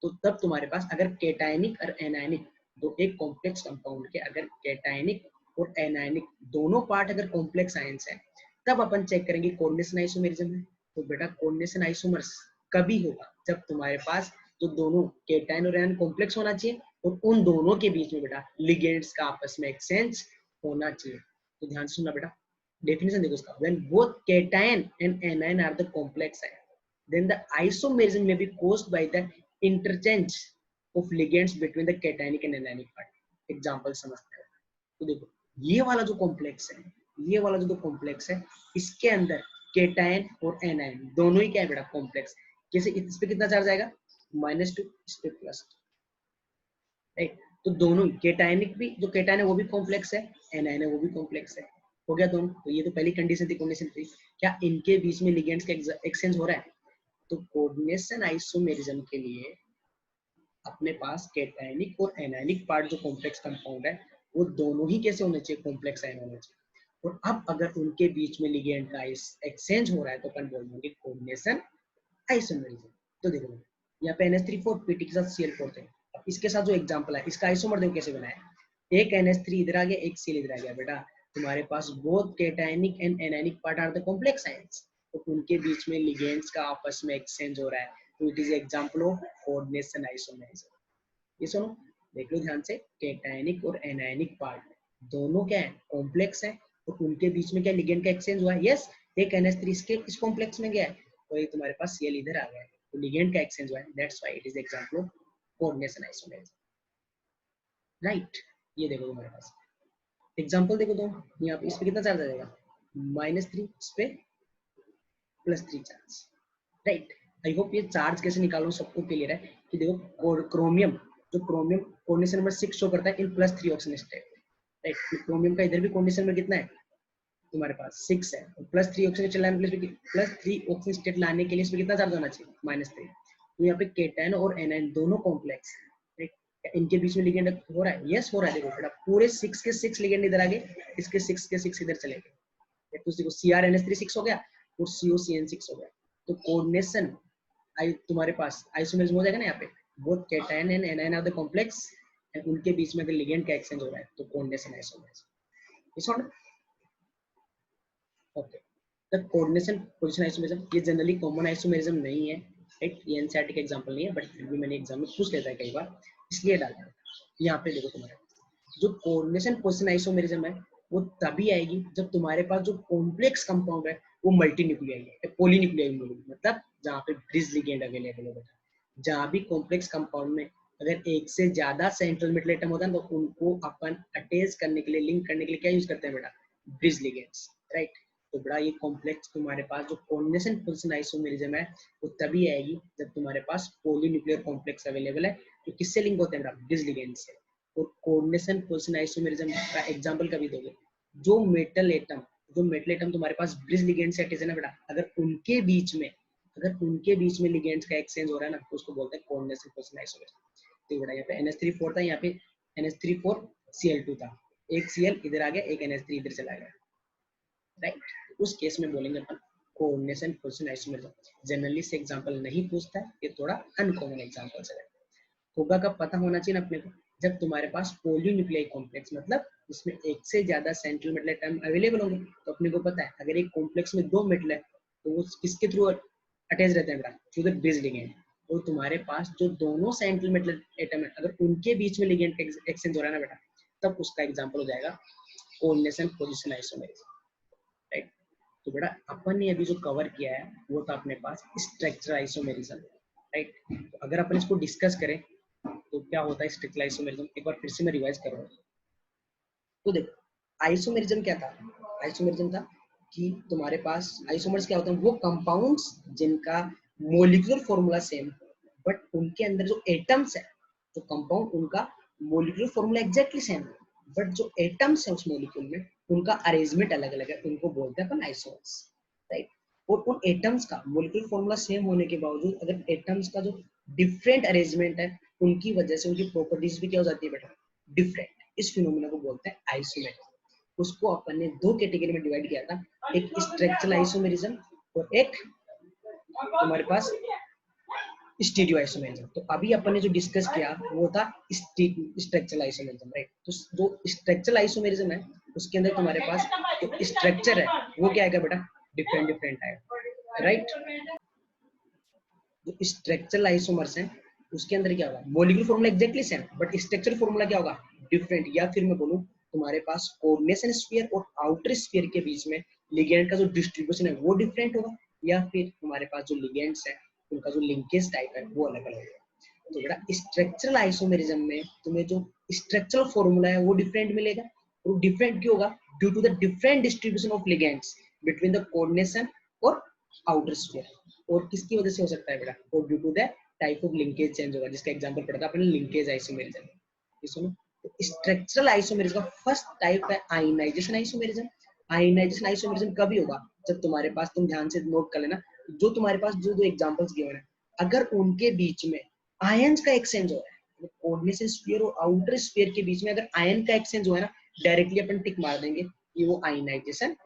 तो तब तुम्हारे पास अगर केटायनिक और एनायनिक दो एक कॉम्प्लेक्स कंपाउंड के अगर केटायनिक और एनायनिक दोनों पार्ट अगर कॉम्प्लेक्स आयंस है तब अपन चेक करेंगे कोऑर्डिनेशन आइसोमेरिज्म है। तो बेटा कोऑर्डिनेशन आइसोमर्स कभी होगा जब तुम्हारे पास जो दोनों केटायन और एनायन कॉम्प्लेक्स होना चाहिए और उन दोनों के बीच में बेटा लिगेंड्स का आपस में एक्सचेंज होना चाहिए। तो ध्यान से सुनना बेटा, डेफिनेशन देखो इसका, when both cation and anion are the complex ion then the isomerism may be caused by the interchange of ligands between the cationic and anionic part. Example समझते हैं। तो देखो ये वाला जो कॉम्प्लेक्स है, ये वाला जो कॉम्प्लेक्स है, इसके अंदर केटायन और एनायन दोनों ही क्या है बेटा कॉम्प्लेक्स। जैसे इस पे कितना चार्ज आएगा -2, इस पे +2, राइट। तो दोनों केटायनिक भी जो केटायन है वो भी कॉम्प्लेक्स है, एनायन है वो भी कॉम्प्लेक्स है, हो गया दोनों। तो ये तो पहली कंडीशन थी कोऑर्डिनेशन की, क्या इनके बीच में लिगेंड्स का एक्सचेंज हो रहा है। तो कोऑर्डिनेशन आइसोमेरिज्म के लिए अपने पास केटायनिक और एनायनिक पार्ट जो कॉम्प्लेक्स कंपाउंड है वो दोनों ही कैसे होने चाहिए कॉम्प्लेक्स आयन होने चाहिए। और अब अगर उनके बीच में लिगेंड का एक्सचेंज हो रहा है तो अपन बोलेंगे कोऑर्डिनेशन आइसोमेरिज्म। तो देखो यहाँ पे NH3 पीटी के साथ Cl4 थे। अब इसके साथ जो एग्जांपल है इसका आइसोमर देखो कैसे बना है, एक NH3 इधर आ गया एक Cl इधर आ गया। बेटा तुम्हारे पास both cationic and anionic part are the complex ions, तो उनके बीच में लिगेंड्स का आपस में एक्सचेंज हो रहा है, तो it is example of coordination isomerism. ये सुनो देख लो ध्यान से, केटायनिक और एनायनिक पार्ट दोनों क्या है कॉम्प्लेक्स है और उनके बीच में क्या लिगेंड का एक्सचेंज हुआ है। यस, एक NH3 इसके इस कॉम्प्लेक्स में गया है तो ये तुम्हारे पास Cl इधर आ गया है, तो लिगेंड का एक्सचेंज हुआ है, that's why it is example of coordination isomerism, right. ये देखो तुम्हारे पास एग्जांपल देखो, तो यहाँ पे इस पे कितना चार्ज आ जाएगा -3, इस पे +3 चार्ज, राइट। आई होप ये चार्ज कैसे निकालूं सबको क्लियर है कि देखो क्रोमियम, जो क्रोमियम कोऑर्डिनेशन नंबर 6 शो करता है इन +3 ऑक्सीजन स्टेट, राइट। क्रोमियम का इधर भी कोऑर्डिनेशन में कितना है तुम्हारे पास 6 है, और +3 ऑक्सीजन स्टेट लाने के लिए +3 ऑक्सीजन स्टेट लाने के लिए इसमें कितना चार्ज होना चाहिए -3। तो यहाँ पे केटायन और एनायन दोनों कॉम्प्लेक्स है, राइट। इनके बीच में लिगेंड हो रहा है, यस हो रहा है। देखो बेटा पूरे 6 के 6 लिगेंड इधर आ गए, इसके 6 के 6 इधर चले गए, तो देखो CrNH3 6 हो गया और COCN6 हो गया। तो कोऑर्डिनेशन तुम्हारे पास आइसोमेरिज्म हो जाएगा ना यहाँ पे, both cation and anion are the complex and उनके बीच में अगर लिगेंड का एक्सचेंज हो रहा है तो कोऑर्डिनेशन आइसोमेरिज्म। इस order okay. The coordination position isomerism ये जनरली कॉमन आइसोमेरिज्म नहीं है, राइट। ये एनसीईआरटी का एग्जांपल नहीं है, बट फिर भी मैंने एग्जाम में पूछ लेता है कई बार, इसलिए डाला है। यहाँ पे देखो तुम्हारे जो कोऑर्डिनेशन पोजीशन आइसोमेरिज्म है वो तभी आएगी जब तुम्हारे पास जो कॉम्प्लेक्स कंपाउंड है वो मल्टीन्यूक्लियाई है, पॉलीन्यूक्लियाई मतलब जहाँ पे ब्रिज लिगेंड अवेलेबल होगा। जहाँ भी कॉम्प्लेक्स कंपाउंड में अगर एक से ज्यादा सेंट्रल मेटल एटम होता है तो उनको अपन अटैच करने के लिए, लिंक करने के लिए क्या यूज करते हैं बेटा, ब्रिज लिगेंड्स, राइट। तो बड़ा ये कॉम्प्लेक्स तुम्हारे पास जो कोऑर्डिनेशन पोजीशन आइसोमेरिज्म है वो तभी आएगी जब तुम्हारे पास पॉलीन्यूक्लियर कॉम्प्लेक्स अवेलेबल है, तो किससे लिंक होते हैं बेटा, ब्रिज लिगेंड से। और कोऑर्डिनेशन पोजीशन आइसोमेरिज्म का एग्जांपल कभी दोगे, जो मेटल एटम तुम्हारे पास ब्रिज लिगेंड से अटैच है ना बेटा, अगर उनके बीच में लिगेंड्स का एक्सचेंज हो रहा है ना तो उसको बोलते हैं कोऑर्डिनेशन पोजीशन आइसोमेरिज्म। तो बेटा यहाँ पे NH3 था, यहाँ पे NH3 Cl2 था, एक Cl इधर आ गया एक NH3 इधर चला गया, राइट। उस केस में बोलेंगे अपन कोऑर्डिनेशन पोजीशन आइसोमेरिज्म। जनरली से एग्जांपल नहीं पूछता है, ये थोड़ा अनकॉमन एग्जांपल है। होगा कब पता होना चाहिए ना अपने को, जब तुम्हारे पास पॉलीन्यूक्लियाई कॉम्प्लेक्स मतलब इसमें एक से ज्यादा सेंट्रल मेटल एटम अवेलेबल होंगे। तो अपने को पता है अगर एक कॉम्प्लेक्स में 2 मेटल है तो वो किसके थ्रू अटैच रहते हैं बेटा, थ्रू द ब्रिज लिगेंड। तो तुम्हारे पास जो दोनों सेंट्रल मेटल एटम है अगर उनके बीच में लिगेंड एक्सचेंज हो रहा है ना बेटा, तब उसका एग्जांपल हो जाएगा कोऑर्डिनेशन पोजीशन आइसोमेरिज्म, राइट। तो बेटा अपन ने अभी जो कवर किया है वो था अपने पास स्ट्रक्चर आइसोमेरिज्म, राइट। तो अगर अपन इसको डिस्कस करें तो क्या होता है स्ट्रक्चरल आइसोमेरिज्म, एक बार फिर से मैं रिवाइज कर रहा हूँ। तो देखो आइसोमेरिज्म क्या था, आइसोमेरिज्म था कि तुम्हारे पास आइसोमर्स क्या होते हैं, वो कंपाउंड्स जिनका मोलिकुलर फॉर्मूला सेम बट उनके अंदर जो एटम्स है, जो कंपाउंड उनका molecular formula exactly same, but जो एटम्स है उस मॉलिक्यूल में उनका अरेंजमेंट अलग अलग है, उनको बोलते हैं अपन आइसोमर्स, राइट। और उन एटम्स का मॉलिक्यूलर फॉर्मूला सेम होने के बावजूद अगर एटम्स का जो डिफरेंट अरेंजमेंट है उनकी वजह से उनकी प्रॉपर्टीज भी क्या हो जाती है बेटा, डिफरेंट, इस फिनोमेना को बोलते हैं आइसोमेरिज्म। उसको अपन ने दो कैटेगरी में डिवाइड किया था, एक स्ट्रक्चरल आइसोमेरिज्म और एक हमारे पास स्टीरियो आइसोमेरिज्म। तो अभी अपन ने जो डिस्कस किया वो था स्ट्रक्चरल आइसोमेरिज्म, राइट। तो जो स्ट्रक्चरल आइसोमेरिज्म है उसके अंदर तुम्हारे पास जो स्ट्रक्चर है वो क्या आएगा बेटा, डिफरेंट डिफरेंट आएगा, राइट। जो स्ट्रक्चरल आइसोमर्स हैं उसके अंदर क्या होगा, molecular formula exactly same but structural formula क्या होगा, डिफरेंट। या फिर मैं बोलूं तुम्हारे पास कोऑर्डिनेशन स्फीयर और आउटर स्फीयर के बीच में लिगेंड का जो डिस्ट्रीब्यूशन है वो डिफरेंट होगा, या फिर तुम्हारे पास जो लिगेंड्स है उनका जो लिंकेज टाइप है वो अलग अलग होगा। तो बेटा स्ट्रक्चरल आइसोमेरिज्म में तुम्हें जो स्ट्रक्चरल फॉर्मूला है वो डिफरेंट मिलेगा, और डिफरेंट क्यों होगा, due to the different distribution of ligands between the coordination और आउटर स्फीयर। और किसकी वजह से हो सकता है बेटा, और due to the type of linkage change होगा, जिसका एग्जांपल पढ़ा था अपने लिंकेज आइसोमेरिज्म। ये सुनो, तो स्ट्रक्चरल आइसोमेरिज्म का फर्स्ट टाइप है आयनाइजेशन आइसोमेरिज्म। आयनाइजेशन आइसोमेरिज्म कभी होगा, जब तुम्हारे पास, तुम ध्यान से नोट कर लेना, जो तुम्हारे पास जो दो एग्जांपल्स गिवन है अगर उनके बीच में आयंस का एक्सचेंज हो रहा है, कोऑर्डिनेशन स्फीयर और आउटर स्फीयर के बीच में अगर आयन का एक्सचेंज हुआ है ना, डायरेक्टली अपन टिक मार देंगे ये वो आयनाइजेशन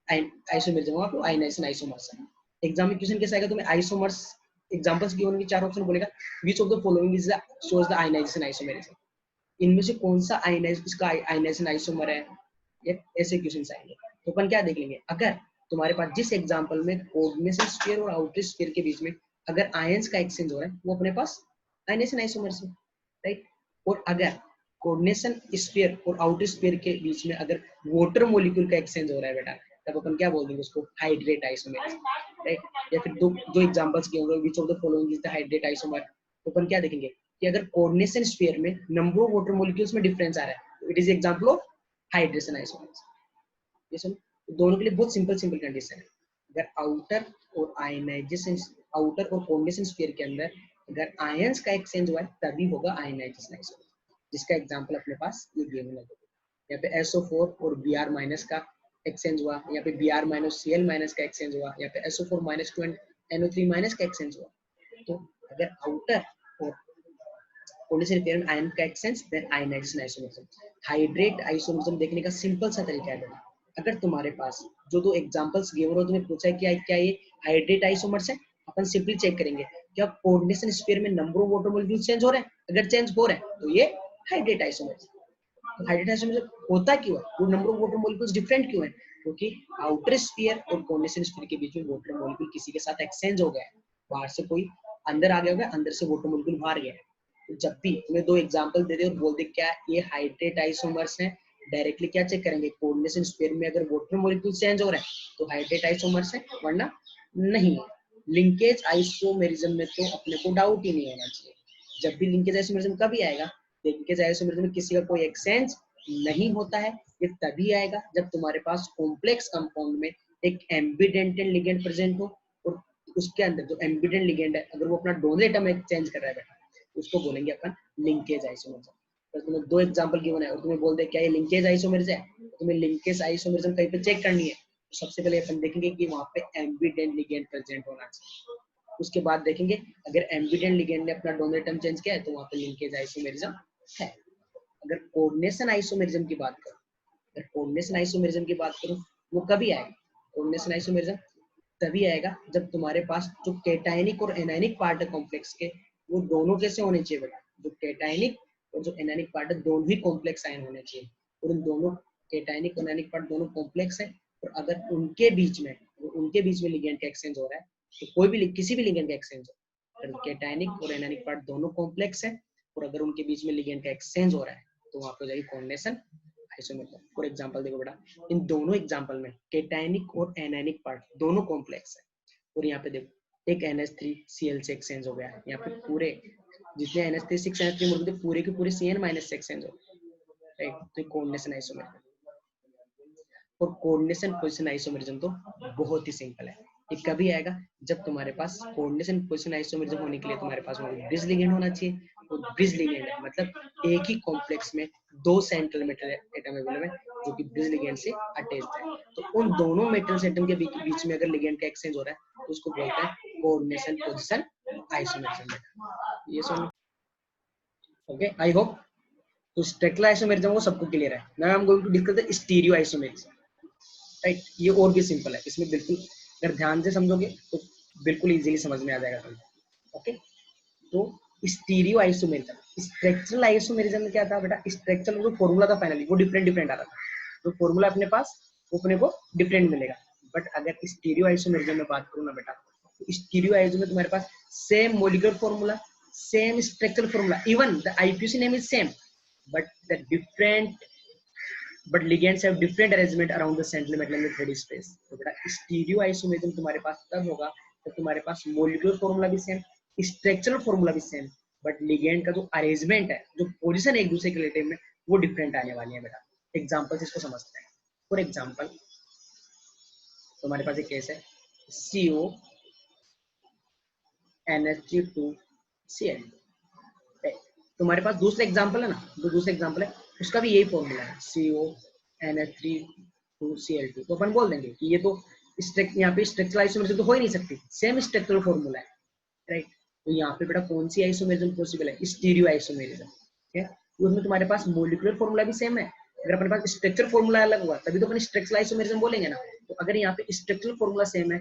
आइसोमेरिज्म हुआ, तो आयनाइजेशन आइसोमर्स है। एग्जाम में क्वेश्चन कैसा आएगा, तुम्हें आइसोमर्स एग्जांपल्स गिवन होंगे, चार ऑप्शन बोलेगा, which of the following is the shows the ionization isomerism, इनमें से कौन सा आयनाइज इसका आयनाइजेशन आइसोमर है, ये ऐसे क्वेश्चंस आएंगे। तो अपन क्या देख लेंगे, अगर तुम्हारे पास जिस एग्जांपल में कोऑर्डिनेशन स्फीयर और आउटर स्फीयर के बीच में अगर आयंस का एक्सचेंज हो रहा है वो अपने पास आयनाइजेशन आइसोमर्स है, राइट। और अगर कोऑर्डिनेशन स्फीयर और आउटर स्फीयर के बीच में अगर वाटर मॉलिक्यूल का एक्सचेंज हो रहा है बेटा, तब अपन क्या बोल देंगे उसको, हाइड्रेट आइसोमर, राइट। या फिर दो दो एग्जांपल्स के होंगे, which of the following is the hydrate isomer, तो अपन क्या देखेंगे कि अगर कोऑर्डिनेशन स्फीयर में नंबर ऑफ वाटर मॉलिक्यूल्स में डिफरेंस आ रहा है, it is example of hydration isomers. ये सुन, दोनों के लिए बहुत सिंपल सिंपल कंडीशन है, अगर आउटर और आयनाइजेशन, आउटर और कोऑर्डिनेशन स्फीयर के अंदर अगर आयंस का एक्सचेंज हुआ है तभी होगा आयनाइजेशन आइसोमर, जिसका एग्जांपल अपने पास ये गिवन है। यहाँ पे SO4 और Br- का एक्सचेंज हुआ, यहाँ पे Br- Cl- का एक्सचेंज हुआ, यहाँ पे SO4- 2 NO3- का एक्सचेंज हुआ। तो अगर आउटर और कोऑर्डिनेशन पेयर में आयन का exchange, then ionization isomerism. Hydrate isomerism देखने का सिंपल सा तरीका है, अगर तुम्हारे पास जो दो एग्जांपल्स गिवन हो, तुम्हें पूछा है कि क्या ये हाइड्रेट आइसोमर्स है, अपन सिंपली चेक करेंगे क्या कोऑर्डिनेशन स्फीयर में number of water molecules change हो रहे हैं, अगर चेंज हो रहे हैं तो ये हाइड्रेट आइसोमर्स। तो हाइड्रेट आइसोमर्स होता क्यों है, वो number of water molecules different क्यों है, क्योंकि आउटर स्फीयर और कोऑर्डिनेशन स्फीयर के बीच में वाटर मॉलिक्यूल किसी के साथ एक्सचेंज हो गया है, बाहर से कोई अंदर आ गया होगा, अंदर से वाटर मॉलिक्यूल बाहर गया है। तो जब भी तुम्हें दो एग्जांपल दे दे और बोल दे क्या ये हाइड्रेट आइसोमर्स हैं, डायरेक्टली क्या चेक करेंगे, कोऑर्डिनेशन स्फीयर में अगर वाटर मॉलिक्यूल चेंज हो रहा है तो हाइड्रेट आइसोमर्स है, वरना नहीं। लिंकेज आइसोमेरिज्म में तो अपने को डाउट ही नहीं होना चाहिए। जब भी लिंकेज आइसोमेरिज्म कभी आएगा, लिंकेज आइसोमेरिज्म में किसी का कोई एक्सचेंज नहीं होता है, ये तभी आएगा जब तुम्हारे पास कॉम्प्लेक्स कंपाउंड में एक एम्बिडेंटेड लिगेंड प्रेजेंट हो, और उसके अंदर जो एम्बिडेंट लिगेंड है अगर वो अपना डोनर एटम एक्सचेंज कर रहा है बेटा, उसको बोलेंगे अपन लिंकेज आइसोमेरिज्म। अगर तुम्हें दो एग्जांपल गिवन है और तुम्हें बोल दे क्या ये लिंकेज आइसोमेरिज्म है, तो तुम्हें लिंकेज आइसोमेरिज्म कहीं पे चेक करनी है, तो सबसे पहले अपन देखेंगे कि वहां पे एम्बिडेंट लिगेंड प्रेजेंट होना चाहिए। उसके बाद देखेंगे अगर एम्बिडेंट लिगेंड ने अपना डोनर एटम चेंज किया है तो वहां पे लिंकेज आइसोमेरिज्म है। अगर कोऑर्डिनेशन आइसोमेरिज्म की बात करूं, अगर कोऑर्डिनेशन आइसोमेरिज्म की बात करूं, वो कभी आएगा, कोऑर्डिनेशन आइसोमेरिज्म तभी आएगा जब तुम्हारे पास जो कैटायनिक और एनायनिक पार्ट है कॉम्प्लेक्स के, वो दोनों कैसे होने चाहिए बेटा, जो कैटायनिक और जो एनायनिक पार्ट है दोनों ही कॉम्प्लेक्स आयन होने चाहिए, और उन दोनों कैटायनिक और एनायनिक पार्ट दोनों कॉम्प्लेक्स है। और अगर उनके बीच में लिगेंड का एक्सचेंज हो रहा है, तो कोई भी किसी भी लिगेंड का एक्सचेंज हो, अगर कैटायनिक और एनायनिक पार्ट दोनों कॉम्प्लेक्स है और अगर उनके बीच में लिगेंड का एक्सचेंज हो रहा है, तो वहां पर जाएगी कोऑर्डिनेशन आइसोमेरिज्म। फॉर एग्जांपल देखो बेटा, इन दोनों एग्जांपल में कैटायनिक और एनायनिक पार्ट दोनों कॉम्प्लेक्स है, और यहाँ पे देखो एक NH3Cl से एक्सचेंज हो गया है, यहाँ पे पूरे जितने NH3 6 NH3 मौजूद है पूरे के पूरे Cn- से एक्सचेंज हो गए, राइट। तो कोऑर्डिनेशन आइसोमेरिज्म। और कोऑर्डिनेशन पोजीशन आइसोमेरिज्म तो बहुत ही सिंपल है, ये कभी आएगा जब तुम्हारे पास कोऑर्डिनेशन पोजीशन आइसोमेरिज्म होने के लिए तुम्हारे पास ब्रिज लिगेंड होना चाहिए, और ब्रिज लिगेंड है मतलब एक ही कॉम्प्लेक्स में दो सेंट्रल मेटल एटम अवेलेबल है जो कि ब्रिज लिगेंड से अटैच्ड है। तो उन दोनों मेटल्स एटम के बीच में अगर लिगेंड का एक्सचेंज हो रहा है तो उसको बोलते हैं कोऑर्डिनेशन पोजीशन आइसोमेरिज्म। ये सब ओके, आई होप। तो स्पेक्युलर आइसोमेरिज्म वो सबको क्लियर है। Now I am going to discuss the stereo isomerism, right. ये और भी सिंपल है, इसमें बिल्कुल अगर ध्यान से समझोगे तो बिल्कुल इजीली समझ में आ जाएगा तुमको। ओके, तो स्टीरियो आइसोमेरिज्म, स्ट्रक्चरल आइसोमेरिज्म में क्या था बेटा, स्ट्रक्चरल जो फॉर्मूला था फाइनली वो डिफरेंट डिफरेंट आ रहा था। जो फॉर्मूला अपने पास वो अपने को डिफरेंट मिलेगा। बट अगर स्टीरियो आइसोमेरिज्म में बात करूँ ना बेटा, तो स्टीरियो आइसोमेरिज्म में तुम्हारे पास same molecular formula, same structural formula, even the IUPAC name is same, but the different but ligands have different arrangement around the central metal in the 3D space। तो बेटा स्टीरियो आइसोमेरिज्म तुम्हारे पास तब होगा तो तुम्हारे पास मॉलिक्यूलर फॉर्मूला भी same, structural formula भी same, but ligand का जो अरेंजमेंट है, जो पोजीशन एक दूसरे के रिलेटिव में वो डिफरेंट आने वाली है बेटा। एग्जांपल इसको समझते हैं। फॉर एग्जांपल तुम्हारे पास एक केस है CO NH3 तुम्हारे पास दूसरा एग्जांपल है ना, जो दूसरा एग्जांपल है उसका भी यही फॉर्मूला है CO NH3 तो अपन बोल देंगे कि ये तो यहाँ पे स्ट्रक्चरल आइसोमेरिज्म तो हो ही नहीं सकती, सेम स्ट्रक्चरल फॉर्मूला है, राइट। तो यहाँ पे बेटा कौन सी आइसोमेरिज्म पॉसिबल है, स्टीरियो आइसोमेरिज्म, ठीक है। तो उसमें तुम्हारे पास मॉलिक्यूलर फॉर्मूला भी सेम है। अगर अपने पास स्ट्रक्चर फॉर्मूला अलग हुआ तभी तो अपन स्ट्रक्चरल आइसोमेरिज्म बोलेंगे ना। तो अगर यहाँ पे स्ट्रक्चरल फॉर्मूला सेम है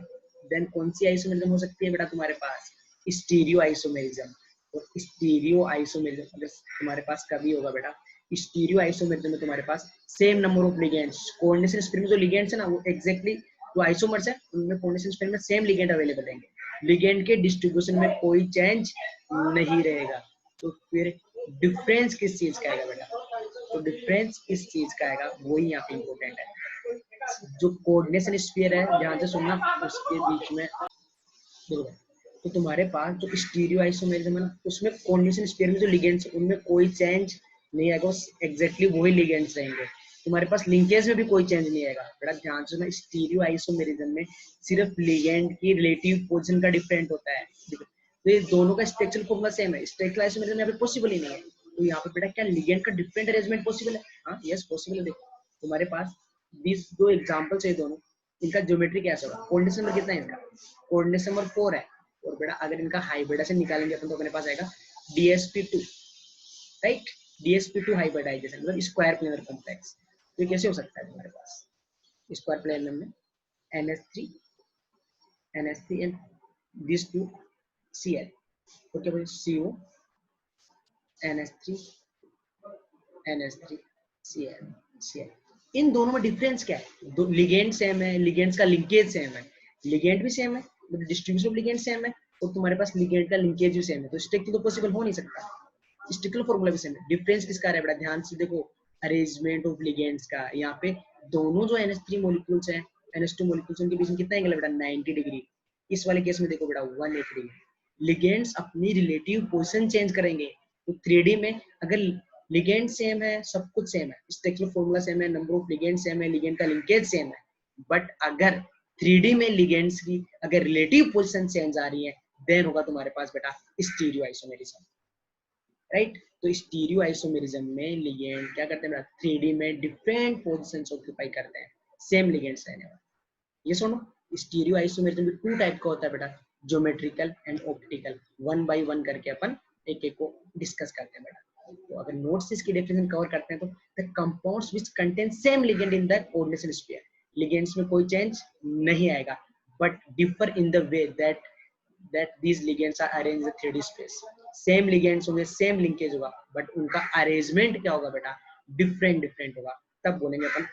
देन कौन सी आइसोमेरिज्म हो सकती है बेटा तुम्हारे पास, स्टीरियो आइसोमेरिज्म। और स्टीरियो आइसोमेरिज्म अगर तुम्हारे पास कभी होगा बेटा, स्टीरियो आइसोमेरिज्म में तुम्हारे पास same number of ligands, coordination sphere में जो लिगेंड्स है ना वो एग्जैक्टली जो आइसोमर्स है उनमें कोऑर्डिनेशन स्पेयर में सेम लिगेंड अवेलेबल रहेंगे, लिगेंड के डिस्ट्रीब्यूशन में कोई चेंज नहीं रहेगा। तो फिर डिफरेंस किस चीज का आएगा बेटा, तो डिफरेंस किस चीज का आएगा वही यहाँ पे इंपॉर्टेंट है। जो कोऑर्डिनेशन स्फीयर है ध्यान से सुनना, उसके बीच में बिल्कुल, तो तुम्हारे पास जो स्टीरियो आइसोमेरिज्म है ना उसमें कोऑर्डिनेशन स्फीयर में जो लिगेंड्स उनमें कोई चेंज नहीं आएगा, एग्जैक्टली वही लिगेंड्स रहेंगे। तुम्हारे पास लिंकेज में भी कोई चेंज नहीं आएगा। बड़ा ध्यान से ना, स्टीरियो आइसोमेरिज्म में सिर्फ लिगेंड की रिलेटिव पोजीशन का डिफरेंट होता है। तो ये दोनों का स्ट्रक्चरल फॉर्मूला सेम है, स्ट्रक्चरल आइसोमेरिज्म यहाँ पे पॉसिबल ही नहीं है। तो यहाँ पे बेटा क्या लिगेंड का डिफरेंट अरेंजमेंट पॉसिबल है, हाँ यस पॉसिबल है। देखो तुम्हारे पास दिस दो एग्जांपल्स है दोनों, इनका ज्योमेट्री कैसा होगा, कोऑर्डिनेशन नंबर कितना है इनका, कोऑर्डिनेशन नंबर 4 है। और बेटा अगर इनका हाइब्रिडाइजेशन निकालेंगे अपन तो अपने पास आएगा DsP2, राइट। DsP2 हाइब्रिडाइजेशन मतलब स्क्वायर प्लेनर कॉम्प्लेक्स। तो कैसे हो सकता है तुम्हारे पास स्क्वायर प्लेनर में NH3 and these two Cl, तो क्या बोले CO NH3 Cl। इन दोनों में डिफरेंस क्या है, दो लिगेंड सेम है, लिगेंड्स का लिंकेज सेम है, लिगेंड भी सेम है मतलब डिस्ट्रीब्यूशन ऑफ लिगेंड सेम है, और तुम्हारे पास लिगेंड का लिंकेज भी सेम है, तो स्ट्रक्चर तो पॉसिबल हो नहीं सकता। स्ट्रक्चरल फॉर्मूला भी सेम है। डिफरेंस किसका है बेटा, ध्यान से देखो, अरेंजमेंट ऑफ लिगेंड्स का। यहाँ पे दोनों जो NH3 मॉलिक्यूल्स हैं NH2 मॉलिक्यूल्स उनके बीच में कितना एंगल है बेटा, 90 डिग्री। इस वाले केस में देखो बेटा 180 डिग्री। लिगेंड्स अपनी रिलेटिव पोजीशन चेंज करेंगे। तो 3D में अगर लिगेंड सेम है, सब कुछ सेम है, स्ट्रक्चरल फॉर्मूला सेम है, नंबर ऑफ लिगेंड सेम है, लिगेंड का लिंकेज सेम है, बट अगर 3D में लिगेंड्स की अगर रिलेटिव पोजीशन चेंज आ रही है देन होगा तुम्हारे पास बेटा स्टीरियो आइसोमेरिज्म, राइट। तो स्टीरियो आइसोमेरिज्म में लिगेंड क्या करते हैं, 3D में डिफरेंट पोजीशंस ऑक्यूपाई करते हैं, सेम लिगेंड्स रहने वाले। ये सुनो, स्टीरियो आइसोमेरिज्म में 2 टाइप का होता है बेटा, ज्योमेट्रिकल एंड ऑप्टिकल। 1 बाय 1 करके अपन एक एक को डिस्कस करते हैं बेटा। तो अगर नोट्स इसकी डेफिनेशन कवर करते हैं तो the compounds which contain same ligand in the coordination sphere, ligands में कोई चेंज नहीं आएगा, but differ in the way that these ligands are arranged in 3D space। Same ligands होंगे, सेम लिंकेज होगा, but उनका अरेंजमेंट क्या होगा बेटा, डिफरेंट डिफरेंट होगा। तब बोलेंगे अपन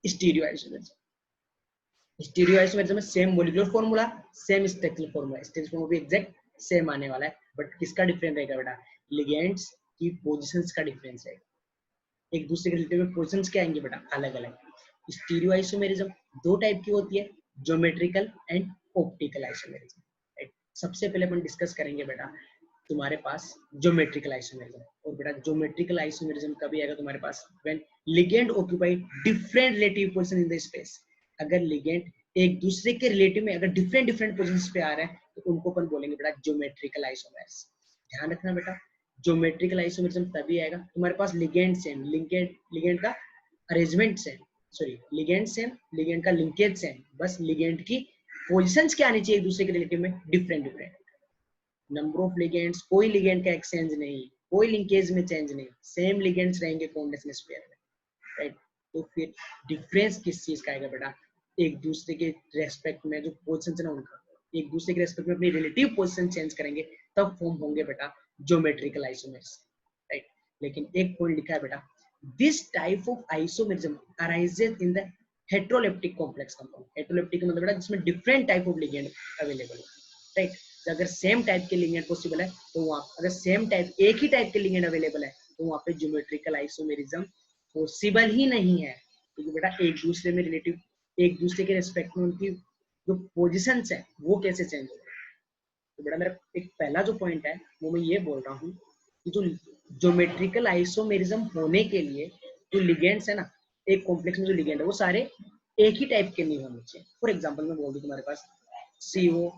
स्टीरियो आइसोमेरिज्म। स्टीरियो आइसोमेरिज्म में same molecular formula, same structural formula, structural formula भी एग्जैक्ट सेम आने वाला है, बट किसका डिफरेंट रहेगा बेटा, लिगेंड्स की पोजीशंस का डिफरेंस है। एक दूसरे के रिलेटिव में पोजीशंस क्या आएंगे बेटा, अलग अलग। स्टीरियो आइसोमेरिज्म 2 टाइप की होती है, ज्योमेट्रिकल एंड ऑप्टिकल आइसोमेरिज्म। सबसे पहले अपन डिस्कस करेंगे बेटा तुम्हारे पास ज्योमेट्रिकल आइसोमेरिज्म। और बेटा ज्योमेट्रिकल आइसोमेरिज्म कभी आएगा तुम्हारे पास, when ligand occupy different relative position in the space. अगर लिगेंड एक दूसरे के रिलेटिव में अगर डिफरेंट डिफरेंट पोजीशंस पे आ रहे हैं तो उनको अपन बोलेंगे बेटा ज्योमेट्रिकल आइसोमेर्स। ध्यान रखना बेटा, ज्योमेट्रिकल आइसोमेरिज्म तभी आएगा तुम्हारे पास लिगेंड सेम, लिगेंड का arrangement same, sorry ligand same, ligand का लिंकेज सेम, बस लिगेंड की पोजीशंस क्या आनी चाहिए एक दूसरे के रिलेटिव में different different, number of ligands, कोई लिगेंड का एक्सचेंज नहीं, कोई लिंकेज में चेंज नहीं, सेम लिगेंड्स रहेंगे कॉम्बिनेशन पेयर में, राइट। तो फिर डिफरेंस किस चीज का आएगा बेटा, एक दूसरे के रेस्पेक्ट में जो पोजीशन है ना उनका, एक दूसरे के रेस्पेक्ट में अपनी रिलेटिव पोजीशन चेंज करेंगे तब फॉर्म होंगे बेटा ज्योमेट्रिकल आइसोमेर्स, राइट। लेकिन एक पॉइंट लिखा है बेटा, this type of isomerism arises in the heteroleptic complex compound, heteroleptic का मतलब बेटा जिसमें different type of ligand available है, राइट। अगर सेम टाइप के लिगेंड पॉसिबल है तो वहां, अगर सेम टाइप एक ही टाइप के लिगेंड अवेलेबल है तो वहां पे ज्योमेट्रिकल आइसोमेरिज्म पॉसिबल ही नहीं है, क्योंकि बेटा एक दूसरे में रिलेटिव, एक दूसरे के रिस्पेक्ट में उनकी जो पोजीशंस है वो कैसे चेंज हो रही है। तो बेटा मेरा एक पहला जो पॉइंट है वो मैं ये बोल रहा हूँ कि जो ज्योमेट्रिकल आइसोमेरिज्म होने के लिए जो लिगेंड्स है ना, एक कॉम्प्लेक्स में जो लिगेंड है वो सारे एक ही टाइप के नहीं होने चाहिए। फॉर एग्जांपल मैं बोल दूं तुम्हारे पास CO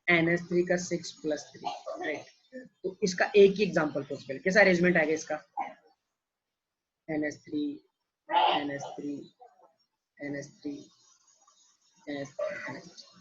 NH3 का 6+3, राइट। तो इसका एक ही एग्जांपल पॉसिबल, कैसा अरेंजमेंट आएगा इसका, NH3 NH3 NH3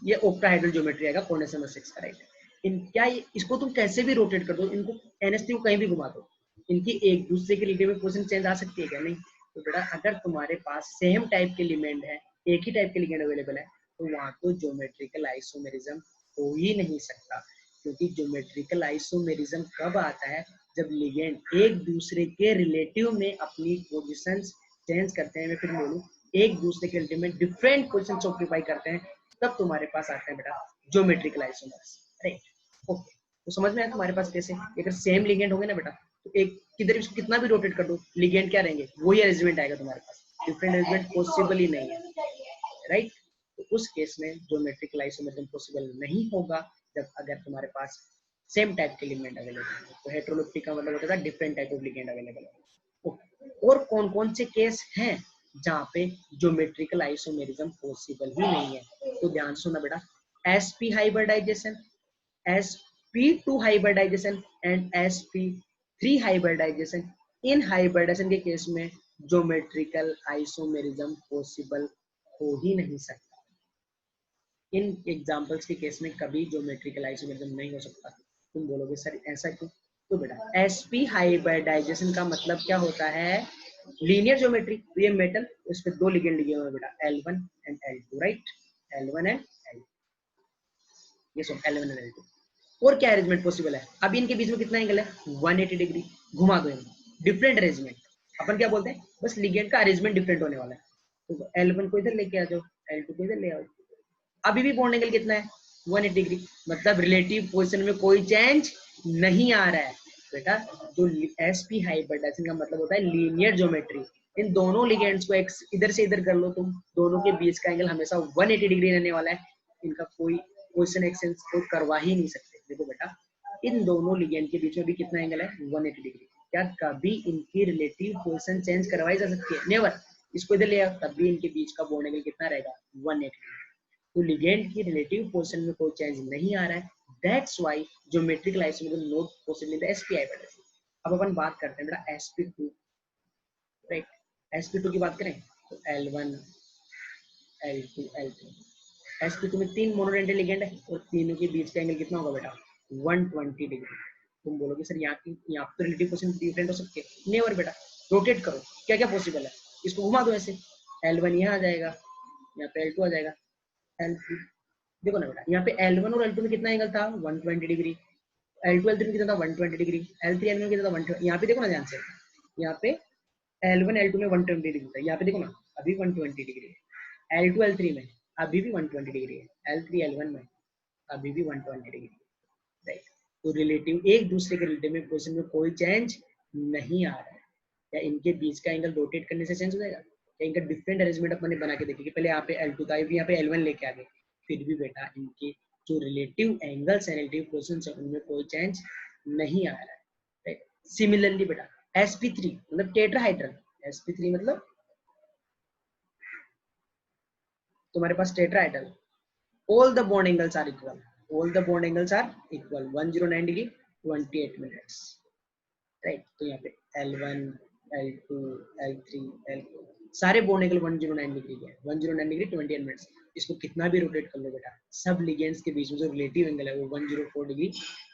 ये ऑक्टाहेड्रल ज्योमेट्री आएगा कोऑर्डिनेट नंबर 6 का, राइट। इन क्या इसको तुम कैसे भी रोटेट कर दो, इनको NH3 को कहीं भी घुमा दो, इनकी एक दूसरे के रिलेटिव में पोजीशन चेंज आ सकती है क्या, नहीं। तो बेटा अगर तुम्हारे पास सेम टाइप के लिगेंड है, एक ही टाइप के लिगेंड अवेलेबल है तो वहां तो ज्योमेट्रिकल आइसोमेरिज्म हो ही नहीं सकता, क्योंकि ज्योमेट्रिकल आइसोमेरिज्म कब आता है, जब लिगेंड एक दूसरे के रिलेटिव में अपनी पोजीशंस चेंज करते हैं, मैं फिर बोलूं एक दूसरे के रिलेटिव में डिफरेंट पोजीशंस ऑक्यूपाई करते हैं, तब तुम्हारे पास आता है बेटा ज्योमेट्रिकल आइसोमर्स, राइट। ओके, तो समझ में आया तुम्हारे पास कैसे, अगर सेम लिगेंड होंगे ना बेटा तो एक किधर इसको कितना भी रोटेट कर दो लिगेंड क्या रहेंगे, वही अरेंजमेंट आएगा तुम्हारे पास, डिफरेंट अरेंजमेंट पॉसिबल ही नहीं है, राइट। तो उस केस में ज्योमेट्रिकल आइसोमेरिज्म पॉसिबल नहीं होगा जब अगर तुम्हारे पास सेम टाइप के लिगेंड अवेलेबल है। तो हेटेरोलेप्टिक का मतलब होता है different type of ligand available है। और कौन कौन से केस हैं जहाँ पे ज्योमेट्रिकल आइसोमेरिज्म पॉसिबल ही नहीं है, तो ध्यान सुनना बेटा, sp hybridization, sp2 hybridization and sp3 hybridization, इन हाइब्रिडाइजेशन के केस में ज्योमेट्रिकल आइसोमेरिज्म पॉसिबल हो ही नहीं सकता। इन एग्जांपल्स के केस में कभी ज्योमेट्रिकल आइसोमेरिज्म नहीं हो सकता। तुम बोलोगे सर ऐसा क्यों, तो बेटा sp हाइब्रिडाइजेशन का मतलब क्या होता है, लीनियर ज्योमेट्री, तो ये मेटल इस पे दो लिगेंड लिखे हुए हैं बेटा L1 and L2, right, L1 and L2, ये सब L1 एंड L2। और क्या अरेंजमेंट पॉसिबल है, अभी इनके बीच में कितना एंगल है 180 डिग्री, घुमा दो इनको, डिफरेंट अरेंजमेंट, अपन क्या बोलते हैं बस लिगेंड का अरेंजमेंट डिफरेंट होने वाला है, तो L1 को इधर लेके आ जाओ, L2 को इधर ले आओ, अभी भी बॉन्ड एंगल कितना है 180 डिग्री, मतलब रिलेटिव पोजीशन में कोई चेंज नहीं आ रहा है बेटा। जो sp हाइब्रिडाइजेशन का मतलब होता है लीनियर ज्योमेट्री, इन दोनों लिगेंड्स को एक इधर से इधर कर लो तुम, दोनों के बीच का एंगल हमेशा 180 डिग्री रहने वाला है, इनका कोई पोजीशन एक्सचेंज कोई करवा ही नहीं सकते। देखो बेटा इन दोनों लिगेंड के बीच में भी कितना एंगल है 180 डिग्री, क्या कभी इनकी रिलेटिव पोजीशन चेंज करवाई जा सकती है, नेवर। इसको इधर ले आओ तब भी इनके बीच का बॉन्ड एंगल कितना रहेगा 180 डिग्री, तो लिगेंड की रिलेटिव पोजीशन में कोई चेंज नहीं आ रहा है, that's why geometrical isomerism not possible in the sp hybridization. अब अपन बात करते हैं बेटा sp2, राइट, sp2 की बात करें तो L1 L2 L3, sp2 में तीन मोनोडेंटल लिगेंड है और तीनों के बीच का एंगल कितना होगा बेटा 120 डिग्री। तुम बोलोगे सर यहाँ तो रिलेटिव पोजीशन डिफरेंट हो सकती है, नेवर बेटा, रोटेट करो, क्या क्या पॉसिबल है, इसको घुमा दो ऐसे, L1 यहाँ आ जाएगा, यहाँ पे L2 आ जाएगा, L3, देखो ना बेटा यहाँ पे L1 और L2 में कितना एंगल था 120 डिग्री, L2 L3 में कितना था 120 डिग्री, L3 L1 में कितना था 120, यहाँ पे देखो ना ध्यान से, यहाँ पे L1 L2 में 120 डिग्री था, यहाँ पे देखो ना अभी 120 डिग्री है, L2 L3 में अभी भी 120 डिग्री है, L3 L1 में अभी भी 120 डिग्री, राइट। तो रिलेटिव एक दूसरे के रिलेटिव में पोजीशन में कोई चेंज नहीं आ रहा है, या इनके बीच का एंगल रोटेट करने से चेंज हो जाएगा, या इनका डिफरेंट अरेंजमेंट अपन ने बना के देखिए, पहले यहाँ पे L2 था यहाँ पे L1 लेके आ गए, फिर भी बेटा इनके जो रिलेटिव एंगल्स है, रिलेटिव पोजीशंस है, उनमें कोई चेंज नहीं आ रहा है, राइट। सिमिलरली बेटा sp3 मतलब टेट्राहाइड्रल, sp3 मतलब तुम्हारे पास tetrahedral, all the bond angles are equal, all the bond angles are equal 109 degree 28 minutes, right. तो यहाँ पे L1, L2, L3, L4 सारे बॉन्ड एंगल 109 डिग्री के हैं, 109 डिग्री 28 मिनट्स। इसको कितना भी रोटेट कर लो बेटा, सब लिगेंड्स के बीच में जो रिलेटिव एंगल है वो 104 डिग्री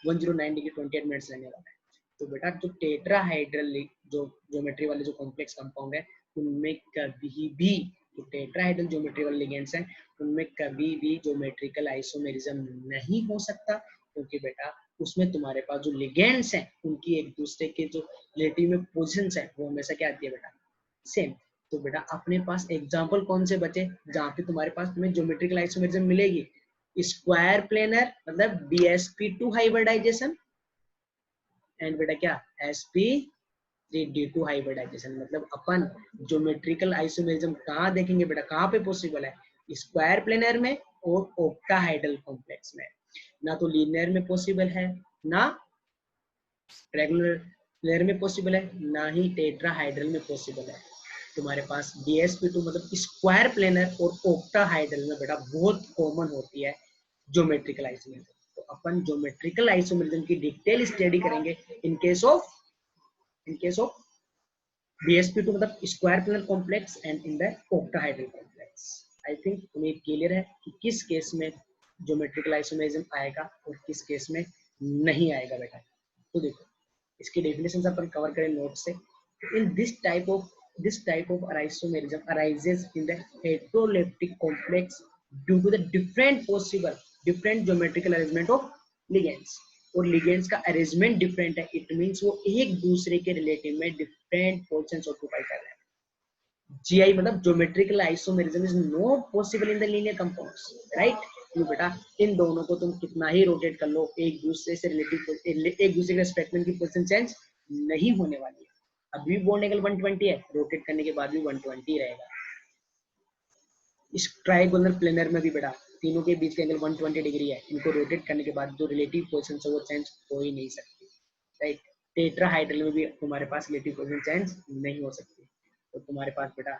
109 डिग्री 28 मिनट्स रहने वाला है। तो बेटा जो टेट्राहाइड्रल जो ज्योमेट्री वाले जो कॉम्प्लेक्स कंपाउंड है उनमें कभी भी जो टेट्राहाइड्रल ज्योमेट्री वाले लिगेंड्स हैं उनमें कभी भी ज्योमेट्रिकल आइसोमेरिज्म नहीं हो सकता, क्योंकि बेटा उसमें तुम्हारे पास जो लिगेंड्स हैं उनकी एक दूसरे के जो रिलेटिव में पोजीशंस है वो हमेशा क्या आती है बेटा, सेम। तो बेटा अपने पास एग्जांपल कौन से बचे जहाँ पे तुम्हारे पास तुम्हें ज्योमेट्रिकल आइसोमेरिज्म मिलेगी, स्क्वायर प्लेनर मतलब DsP2 हाइब्रिडाइजेशन एंड बेटा क्या sp3d2 हाइब्रिडाइजेशन। मतलब अपन ज्योमेट्रिकल आइसोमेरिज्म कहाँ देखेंगे बेटा, कहाँ पे पॉसिबल है, स्क्वायर प्लेनर में और ऑक्टाहाइड्रल कॉम्प्लेक्स में। ना तो लीनियर में पॉसिबल है, ना रेगुलर प्लेयर में पॉसिबल है, ना ही टेट्राहाइड्रल में पॉसिबल है। तुम्हारे पास DsP2 मतलब स्क्वायर प्लेनर और ऑक्टाहाइड्रल में बेटा बहुत कॉमन होती है ज्योमेट्रिकल आइसोमेरिज्म। तो अपन ज्योमेट्रिकल आइसोमेरिज्म की डिटेल स्टडी करेंगे इन केस ऑफ DsP2 मतलब square planar complex and in the octahedral complex. I think तुम्हें क्लियर है कि किस केस में ज्योमेट्रिकल आइसोमेरिज्म आएगा और किस केस में नहीं आएगा बेटा। तो देखो इसकी डेफिनेशन अपन कवर करें नोट से। इन this type of isomerism arises in the heteroleptic complex due to the different geometrical arrangement of ligands। और लिगेंड्स का अरेंजमेंट डिफरेंट है, इट मींस वो एक दूसरे के रिलेटिव में डिफरेंट पोजीशंस ऑक्यूपाई कर रहे हैं। GI मतलब geometrical isomerism is not possible in the linear compounds, right. क्यों बेटा, इन दोनों को तुम कितना ही रोटेट कर लो एक दूसरे से रिलेटिव एक दूसरे के रिस्पेक्ट में की पोजीशन चेंज नहीं होने वाली है। अभी बॉन्ड एंगल 120 है, रोटेट करने के बाद भी 120 रहेगा। इस ट्राइगोनल प्लेनर में भी बेटा तीनों के बीच का एंगल 120 डिग्री है, इनको रोटेट करने के बाद जो रिलेटिव पोजीशन है वो चेंज हो ही नहीं सकती, राइट। टेट्राहाइड्रल में भी तुम्हारे पास रिलेटिव पोजीशन चेंज नहीं हो सकती। तो तुम्हारे पास बेटा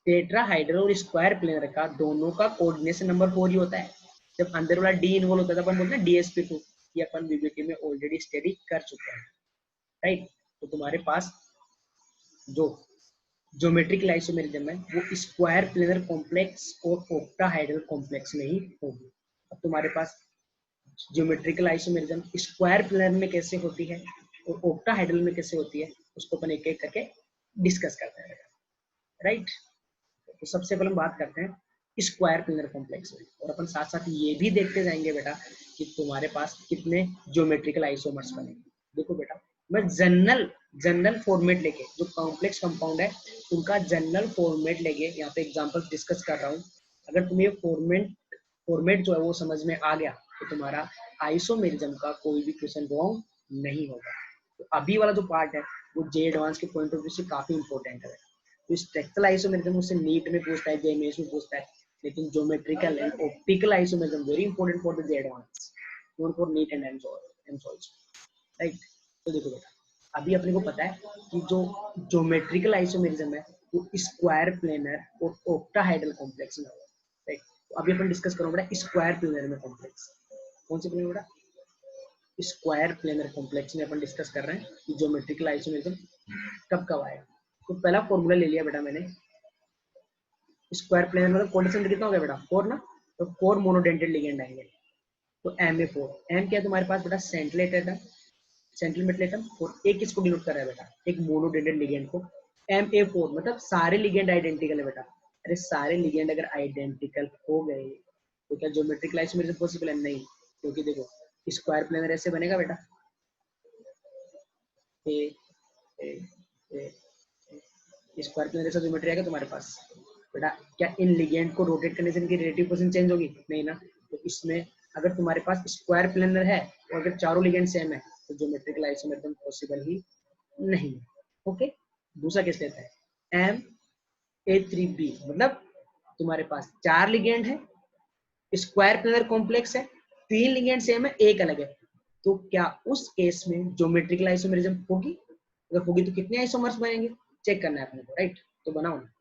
टेट्राहाइड्रल और स्क्वायर प्लेनर का दोनों का कोऑर्डिनेशन नंबर 4 ही होता है। जब अंदर वाला डी इन्वॉल्व होता है अपन बोलते हैं DsP2, ये अपन VBT में ऑलरेडी स्टडी कर चुके हैं, राइट। तो तुम्हारे पास जो ज्योमेट्रिकल आइसोमेरिज्म है वो स्क्वायर प्लेनर कॉम्प्लेक्स और ऑक्टाहाइड्रल कॉम्प्लेक्स में ही होगी। अब तुम्हारे पास ज्योमेट्रिकल आइसोमेरिज्म स्क्वायर प्लेनर में कैसे होती है और ऑक्टाहाइड्रल में कैसे होती है उसको अपन एक एक करके डिस्कस करते हैं, राइट। तो सबसे पहले हम बात करते हैं स्क्वायर प्लेनर कॉम्प्लेक्स में, और अपन साथ साथ ये भी देखते जाएंगे बेटा कि तुम्हारे पास कितने ज्योमेट्रिकल आइसोमर्स बनेंगे। देखो बेटा मैं जनरल फॉर्मेट लेके जो कॉम्प्लेक्स कंपाउंड है उनका जनरल फॉर्मेट लेके यहाँ पे एग्जांपल डिस्कस कर रहा हूँ। अगर तुम्हें फॉर्मेट जो है वो समझ में आ गया तो तुम्हारा आइसोमेरिज्म का कोई भी क्वेश्चन रॉन्ग नहीं होगा। तो अभी वाला जो पार्ट है वो जे एडवांस के पॉइंट ऑफ व्यू से काफी इंपॉर्टेंट है। तो स्ट्रक्चरल आइसोमेरिज्म उससे नीट में पूछता है, जेएमएस में पूछता है, लेकिन geometrical and optical isomerism very important for the JEE advance, not for NEET and AIIMS, right. तो देखो बेटा अभी अपने को पता है कि जो ज्योमेट्रिकल आइसोमेरिज्म है वो स्क्वायर प्लेनर और ऑक्टाहाइड्रल कॉम्प्लेक्स में होगा, राइट। तो अभी अपन डिस्कस करेंगे बेटा स्क्वायर प्लेनर में कॉम्प्लेक्स। कौन से प्लेनर बेटा, स्क्वायर प्लेनर कॉम्प्लेक्स में अपन डिस्कस कर रहे हैं कि ज्योमेट्रिकल आइसोमेरिज्म कब कब आएगा। तो पहला फॉर्मूला ले लिया बेटा मैंने, स्क्वायर प्लेनर मतलब कोऑर्डिनेशन कितना हो गया बेटा 4 ना, तो 4 मोनोडेंटेड लिगेंड आएंगे। तो Ma4 एम क्या है तुम्हारे पास बेटा सेंट्रल मेटल एटम, और एक किसको डिनोट कर रहा है बेटा, एक मोनोडेंटेड लिगेंड को। Ma4 मतलब सारे लिगेंड आइडेंटिकल है बेटा। अरे सारे लिगेंड अगर आइडेंटिकल हो गए तो क्या ज्योमेट्रिकल आइसोमेरिज्म पॉसिबल है? नहीं, क्योंकि देखो स्क्वायर प्लेनर ऐसे बनेगा बेटा, ए ए ए स्क्वायर प्लेनर जैसा ज्योमेट्री आएगा तुम्हारे पास बेटा। क्या इन लिगेंड को रोटेट करने से इनकी रिलेटिव पोजीशन चेंज होगी? नहीं ना। तो इसमें अगर तुम्हारे पास स्क्वायर प्लेनर है और अगर चारों लिगेंड सेम है तो ज्योमेट्रिकल आइसोमेरिज्म पॉसिबल ही नहीं है, ओके। दूसरा केस लेते हैं Ma3B मतलब तुम्हारे पास 4 लिगेंड है, स्क्वायर प्लेनर कॉम्प्लेक्स है, 3 लिगेंड सेम है, एक अलग है। तो क्या उस केस में ज्योमेट्रिकल आइसोमेरिज्म होगी? अगर होगी तो कितने आइसोमर्स बनेंगे चेक करना है अपने को, राइट। तो बनाओ ना,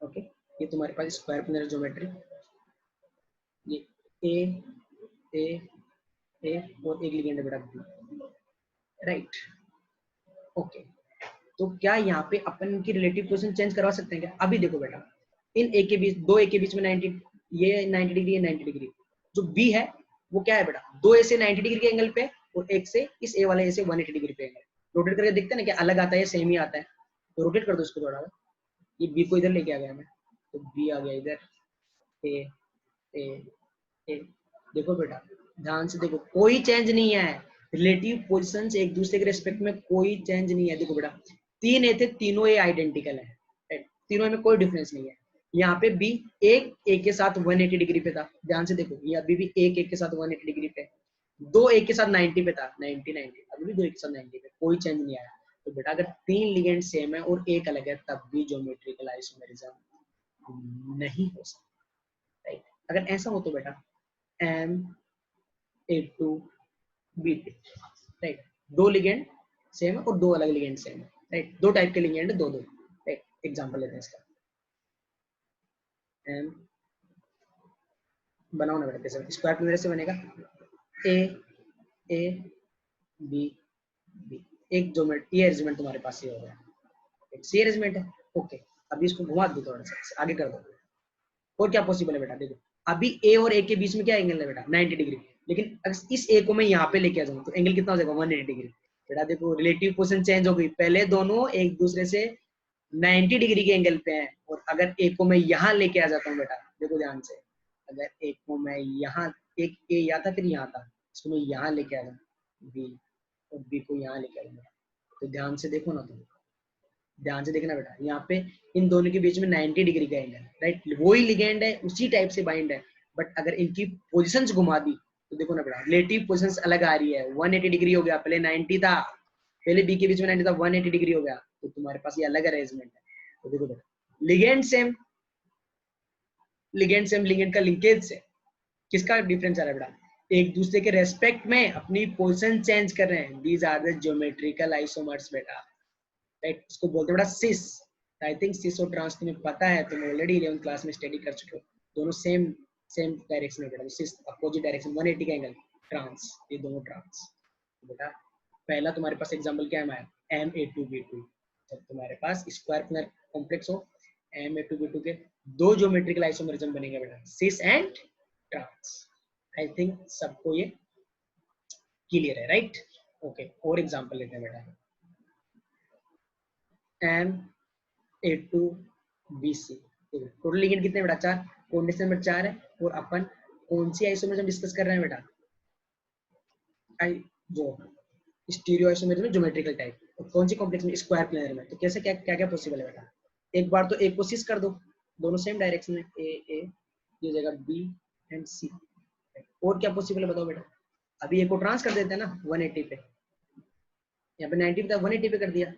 ओके। ये तुम्हारे पास स्क्वायर प्लेनर ज्योमेट्री, ये ए ए ए और एक लिगेंड है बेटा B, राइट। ओके, तो क्या यहाँ पे अपन की रिलेटिव पोजीशन चेंज करवा सकते हैं क्या? अभी देखो बेटा, इन ए के बीच, दो ए के बीच में 90, ये 90 डिग्री, ये 90 डिग्री, जो बी है वो क्या है बेटा, दो ए से 90 डिग्री के एंगल पे और एक से इस ए वाले ए से 180 डिग्री पे एंगल। रोटेट करके देखते हैं ना क्या अलग आता है, सेम ही आता है। तो रोटेट कर दो इसको थोड़ा, ये बी को इधर लेके आ गया मैं, तो बी आ गया इधर, ए ए ए। देखो बेटा ध्यान से देखो, कोई चेंज नहीं है, रिलेटिव पोजीशंस एक दूसरे के रिस्पेक्ट में कोई चेंज नहीं है। देखो बेटा तीन ए थे, तीनों ए आइडेंटिकल है, right? तीनों में कोई डिफरेंस नहीं है। यहाँ पे बी एक ए के साथ 180 डिग्री पे था, ध्यान से देखो, ये अभी भी एक ए के साथ 180 डिग्री पे, दो ए के साथ 90 पे था, 90 90, अभी भी दो ए के साथ 90 पे, कोई चेंज नहीं आया। तो बेटा अगर तीन लिगेंड सेम है और एक अलग है तब भी ज्योमेट्रिकल आइसोमेरिज्म नहीं हो सकता, राइट? अगर ऐसा हो तो बेटा M A2B2, राइट, दो लिगेंड सेम है और दो अलग लिगेंड सेम है, राइट, दो टाइप के लिगेंड, दो दो, राइट। एग्जांपल लेते हैं इसका, एम बनाओ ना बेटा, कैसे स्क्वायर प्लेनर से बनेगा, ए ए बी बी, एक ज्योमेट्री, ये अरेंजमेंट तुम्हारे पास ये हो गया, सी अरेंजमेंट है। ओके, अभी इसको घुमा दो थोड़ा सा आगे कर दो, और क्या पॉसिबल है बेटा, देखो अभी ए और ए के बीच में क्या एंगल है बेटा, 90 डिग्री, लेकिन अगर इस ए को मैं यहाँ पे लेके आ जाऊँ तो एंगल कितना हो जाएगा, 180 डिग्री। बेटा देखो रिलेटिव पोजीशन चेंज हो गई, पहले दोनों एक दूसरे से 90 डिग्री के एंगल पे हैं, और अगर ए को मैं यहाँ लेके आ जाता हूँ बेटा, देखो ध्यान से, अगर ए को मैं यहाँ, एक ए यहाँ था फिर यहाँ था, इसको मैं यहाँ लेके आ जाऊँ बी, और बी को यहाँ लेके आ जाऊँ, तो ध्यान से देखो ना, तुम ध्यान से देखना बेटा, यहाँ पे इन दोनों के बीच में 90 डिग्री का एंगल, राइट, वही लिगेंड है, उसी टाइप से बाइंड है, बट अगर इनकी पोजीशंस घुमा दी तो देखो ना बेटा, रिलेटिव पोजीशंस अलग आ रही है, 180 डिग्री हो गया, पहले 90 था, पहले बी के बीच में 90 था, 180 डिग्री हो गया, तो तुम्हारे पास ये अलग अरेंजमेंट है। तो देखो बेटा, ligand same, ligand same, ligand का लिंकेज से किसका डिफरेंस आ रहा है बेटा, एक दूसरे के रेस्पेक्ट में अपनी पोजीशन चेंज कर रहे हैं, these are the geometrical isomers बेटा, राइट। इसको बोलते हैं बेटा सिस। आई थिंक सिस और ट्रांस तुम्हें पता है, तुम ऑलरेडी 11th क्लास में स्टडी कर चुके हो, दोनों सेम सेम डायरेक्शन में बेटा, सिस अपोजिट डायरेक्शन 180 का एंगल, ट्रांस, ये दोनों ट्रांस। बेटा पहला तुम्हारे पास एग्जांपल क्या है, Ma2B2, जब तुम्हारे पास स्क्वायर प्लेनर कॉम्प्लेक्स हो, Ma2B2 के दो ज्योमेट्रिकल आइसोमरिज्म बनेंगे बेटा, सिस एंड ट्रांस। आई थिंक सबको ये क्लियर है, राइट? ओके, और एग्जांपल लेते हैं बेटा, Ma2BC, टोटल लिगेंड कितने बेटा, 4, कंडीशन नंबर 4 है, और अपन कौन सी आइसोमरिज्म डिस्कस कर रहे हैं बेटा, जो स्टीरियो आइसोमरिज्म ज्योमेट्रिकल टाइप, और कौन सी कॉम्प्लेक्स में, स्क्वायर प्लेनर में। तो कैसे क्या क्या क्या पॉसिबल है बेटा, एक बार तो एक को सिस कर दो, दोनों सेम डायरेक्शन में, ए ये जगह बी एंड सी, और क्या पॉसिबल है बताओ बेटा, अभी एक को ट्रांस कर देते हैं ना 180 पे, यहाँ पे 90 था 180 पे कर दिया,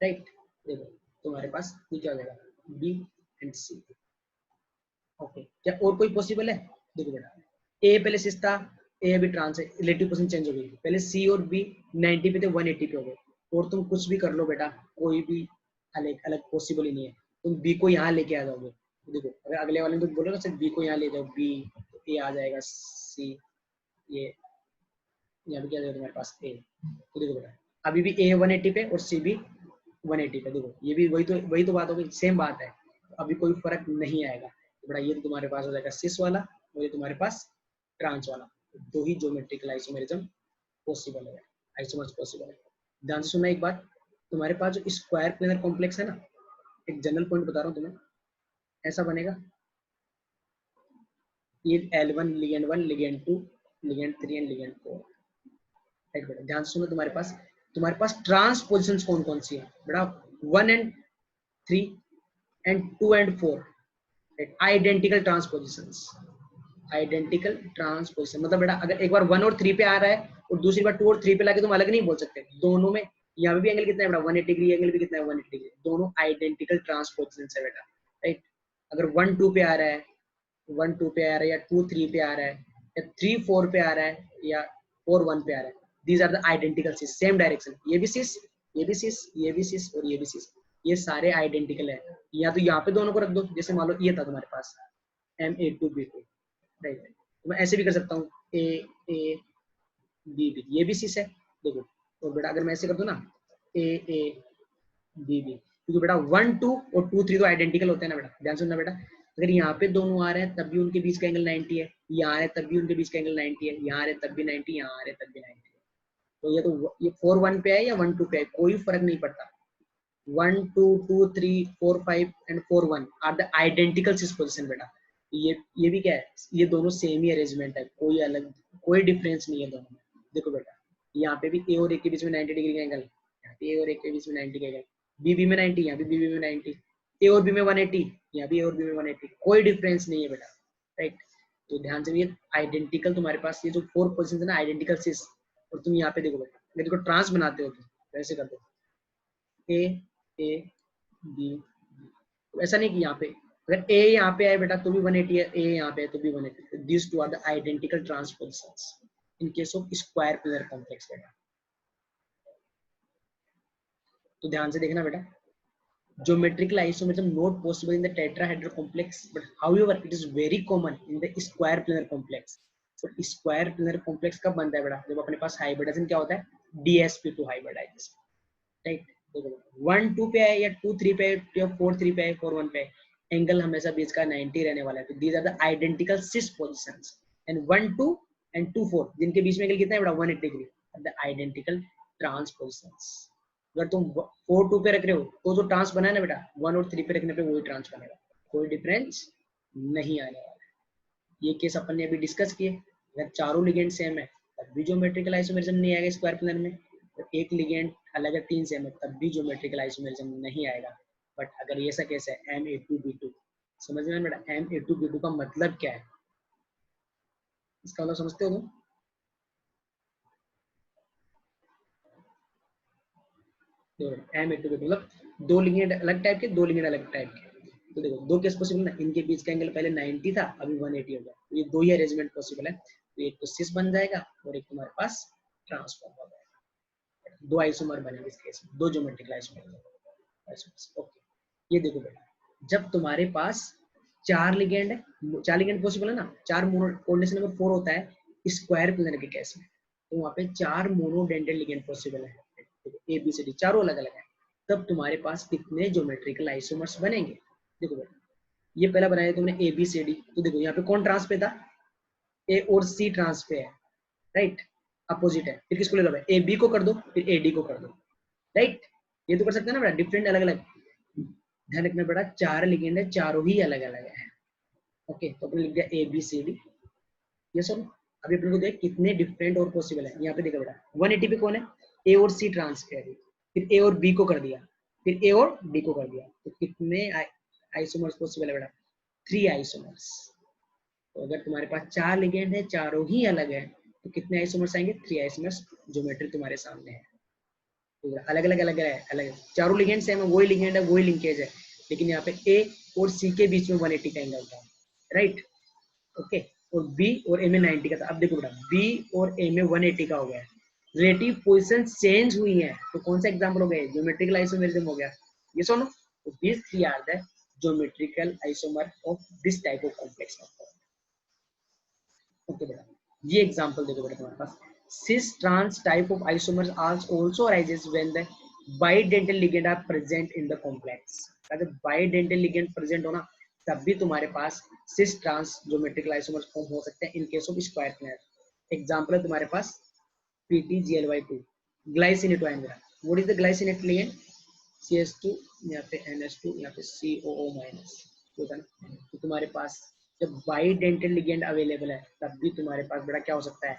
राइट। देखो तुम्हारे पास ये क्या हो जाएगा, बी एंड सी। ओके, क्या और कोई पॉसिबल है, देखो बेटा ए पहले सिस था, ए अभी ट्रांस है, रिलेटिव पोजीशन चेंज हो गई, पहले सी और बी 90 पे थे, 180 पे हो गए, और तुम कुछ भी कर लो बेटा, कोई भी अलग अलग पॉसिबल ही नहीं है, तुम बी को यहाँ लेके आ जाओगे, देखो अगर अगले वाले तो बोलो ना सिर्फ बी को यहाँ ले जाओ, बी ए आ जाएगा, सी ये यहाँ पे क्या जाएगा तुम्हारे पास ए, तो देखो बेटा अभी भी ए 180 पे और सी भी 180 पे, देखो ये भी वही तो बात होगी, सेम बात है, तो अभी कोई फर्क नहीं आएगा। तो बेटा ये तो तुम्हारे पास हो जाएगा सिस वाला, और ये तुम्हारे पास ट्रांस वाला, दो ही ज्योमेट्रिकल आइसोमेरिज्म पॉसिबल है, आइसोमर्स पॉसिबल है। ध्यान से सुनना एक बात, तुम्हारे पास जो स्क्वायर प्लेनर कॉम्प्लेक्स है ना, एक जनरल पॉइंट बता रहा हूँ तुम्हें, ऐसा बनेगा, ये L1 ligand 1, ligand 2, ligand 3 and ligand 4, right बेटा। ध्यान से सुनो, तुम्हारे पास ट्रांस पोजीशंस कौन कौन सी है बेटा, 1 and 3 and 2 and 4, identical transpositions, identical transposition, मतलब बेटा अगर एक बार 1 और 3 पे आ रहा है और दूसरी बार 2 और 3 पे लाके तुम अलग नहीं बोल सकते, दोनों में यहाँ भी एंगल कितना है बेटा, 180 डिग्री, एंगल भी कितना है 180 डिग्री, दोनों आइडेंटिकल ट्रांसपोजिशंस है बेटा, राइट। अगर 1 2 पे आ रहा है, 1 2 पे आ रहा है, या 2 3 पे आ रहा है, या 3 4 पे आ रहा है, या 4 1 पे आ रहा है, these are the identical cis, same direction, ये भी सिस, ये भी सिस, ये भी सिस और ये भी सिस, ये सारे आइडेंटिकल है। या तो यहाँ पे दोनों को रख दो, जैसे मान लो ये था तुम्हारे पास Ma2B2, राइट, तो मैं ऐसे भी कर सकता हूँ A A B B, ये भी सिस है, देखो तो बेटा अगर मैं ऐसे कर दूं ना ए बी बी, क्योंकि बेटा 1 2 और 2 3 तो आइडेंटिकल होते हैं ना बेटा, ध्यान सुनना बेटा। अगर यहाँ पे दोनों आ रहे हैं तब भी उनके बीच का एंगल 90 है, यहाँ आ रहे हैं तब भी उनके बीच का एंगल 90 है, यहाँ आ रहे हैं तब भी 90, यहाँ आ रहे हैं तब भी 90 है। तो ये 4 1 पे है या 1 2 पे है, कोई फर्क नहीं पड़ता। 1 2 2 3 4 5 and 4 1 are the identical cis position बेटा। ये भी क्या है, ये दोनों सेम ही अरेंजमेंट है, कोई अलग कोई डिफरेंस नहीं है दोनों में। देखो बेटा यहाँ पे भी ए और ए के बीच में 90 डिग्री का एंगल, यहाँ पे ए और ए के बीच में 90 का एंगल, बी में 90, यहाँ पे बी में 90, ए और बी में 180, यहाँ भी ए और बी में 180, कोई डिफरेंस नहीं है बेटा, राइट। तो ध्यान से ये आइडेंटिकल तुम्हारे पास ये जो 4 पोजिशन है ना आइडेंटिकल सिस, और तुम यहाँ पे देखो बेटा अगर देखो ट्रांस बनाते हो तो ऐसे कर दो ए ए बी, ऐसा नहीं कि यहाँ पे अगर ए यहाँ पे आए बेटा तो भी 180 है, ए यहाँ पे है तो भी 180, this two are the identical transpositions in case of square planar complex बेटा। तो ध्यान से देखना बेटा, geometrical isomerism not possible in the tetrahedral complex, but however it is very common in the square planar complex. So square planar complex कब बनता है बेटा, जब अपने पास हाइब्रिडाइजेशन क्या होता है DsP2 हाइब्रिडाइजेशन, राइट। देखो 1 2 पे है या 2 3 पे है या 4 3 पे है 4 1 पे है, एंगल हमेशा बीच का 90 रहने वाला है। तो these are the identical cis positions, and 1 2 and 2 4 जिनके बीच में एंगल कितना है बेटा 180 डिग्री, आर द आइडेंटिकल ट्रांसपोजिशंस। अगर तुम 4 2 पे रख रहे हो तो जो ट्रांस बना है ना बेटा 1 और 3 पे रखने पे वही ट्रांस बनेगा, कोई डिफरेंस नहीं आने वाला है। ये केस अपन ने अभी डिस्कस किए, अगर चारों लिगेंड सेम है तब भी ज्योमेट्रिकल आइसोमेरिज्म नहीं आएगा स्क्वायर प्लेन में, तो एक लिगेंड अलग है 3 सेम है तब भी ज्योमेट्रिकल आइसोमेरिज्म नहीं आएगा। बट अगर ये ऐसा केस है M A2B2, समझ में बेटा M A2B2 का मतलब क्या है, इसका मतलब समझते हो तुम? M A2B2 मतलब दो लिगेंड अलग टाइप के, दो लिगेंड अलग टाइप के। तो देखो दो केस पॉसिबल ना, इनके बीच का एंगल पहले 90 था अभी 180 हो गया, तो ये दो ही अरेंजमेंट पॉसिबल है। तो एक तो सिस बन जाएगा और एक तुम्हारे पास ट्रांसफॉर्म हो जाएगा, दो आइसोमर बनेंगे इस केस में, दो ज्योमेट्रिकल आइसोमर। ओके ये देखो बेटा, जब तुम्हारे पास चार लिगेंड है, चार लिगेंड पॉसिबल है ना, चार मोनो कोऑर्डिनेशन नंबर 4 होता है स्क्वायर प्लेनर के केस में, तो वहाँ पे चार मोनोडेंटल लिगेंड पॉसिबल है, ए बी सी डी चारों अलग अलग है। तब तुम्हारे पास कितने ज्योमेट्रिकल आइसोमर्स बनेंगे, देखो बेटा ये पहला बनाया तुमने ए बी सी डी, तो देखो यहाँ पे कौन ट्रांस पे था, ए और सी ट्रांस पे है, राइट, अपोजिट है, फिर किसको ले लो ए बी को कर दो फिर ए डी को कर दो, राइट। ये तो कर सकते हैं ना बेटा, डिफरेंट अलग अलग। ध्यान रखना बेटा चार लिगेंड है चारों ही अलग अलग है, ओके। तो अपने लिख दिया ए बी सी डी, ये सब। अभी अपने को देख कितने डिफरेंट और पॉसिबल है, यहाँ पे देखो बेटा 180 पे कौन है, ए और सी ट्रांस पे है, फिर ए और बी को कर दिया, फिर ए और डी को कर दिया, तो कितने आइसोमर्स पॉसिबल है बेटा, 3 आइसोमर्स। तो अगर तुम्हारे पास चार लिगेंड है चारों ही अलग है तो कितने आइसोमर्स आएंगे, 3 आइसोमर्स, ज्योमेट्री तुम्हारे सामने है। तो अलग अलग अलग है, अलग चारों लिगेंड सेम है, वही लिगेंड है वही लिंकेज है, लेकिन यहाँ पे ए और सी के बीच में 180 का एंगल था, राइट, ओके। और बी और ए में 90 का था। अब देखो बेटा बी और ए में 180 का हो गया, रिलेटिव पोजीशन चेंज हुई है, तो कौन सा एग्जांपल हो गया, ज्योमेट्रिकल आइसोमेरिज्म हो गया, ये सुनो। तो this three are the geometrical isomer of this type of complex compound, okay बेटा। ये एग्जांपल देखो बेटा तुम्हारे पास, cis trans type of isomers also arises when the bidental ligand are present in the complex। अगर bidental ligand present हो ना तब भी तुम्हारे पास cis trans geometrical isomers form हो सकते हैं इन case of square planar. Example है तुम्हारे पास PTGLY2 glycinate ion. What is the glycinate ligand, CS2 यहाँ पे NH2 यहाँ पे COO माइनस, होता है ना। तो तुम्हारे पास जब बाइडेंटल लिगेंड अवेलेबल है तब भी तुम्हारे पास बेटा क्या हो सकता है,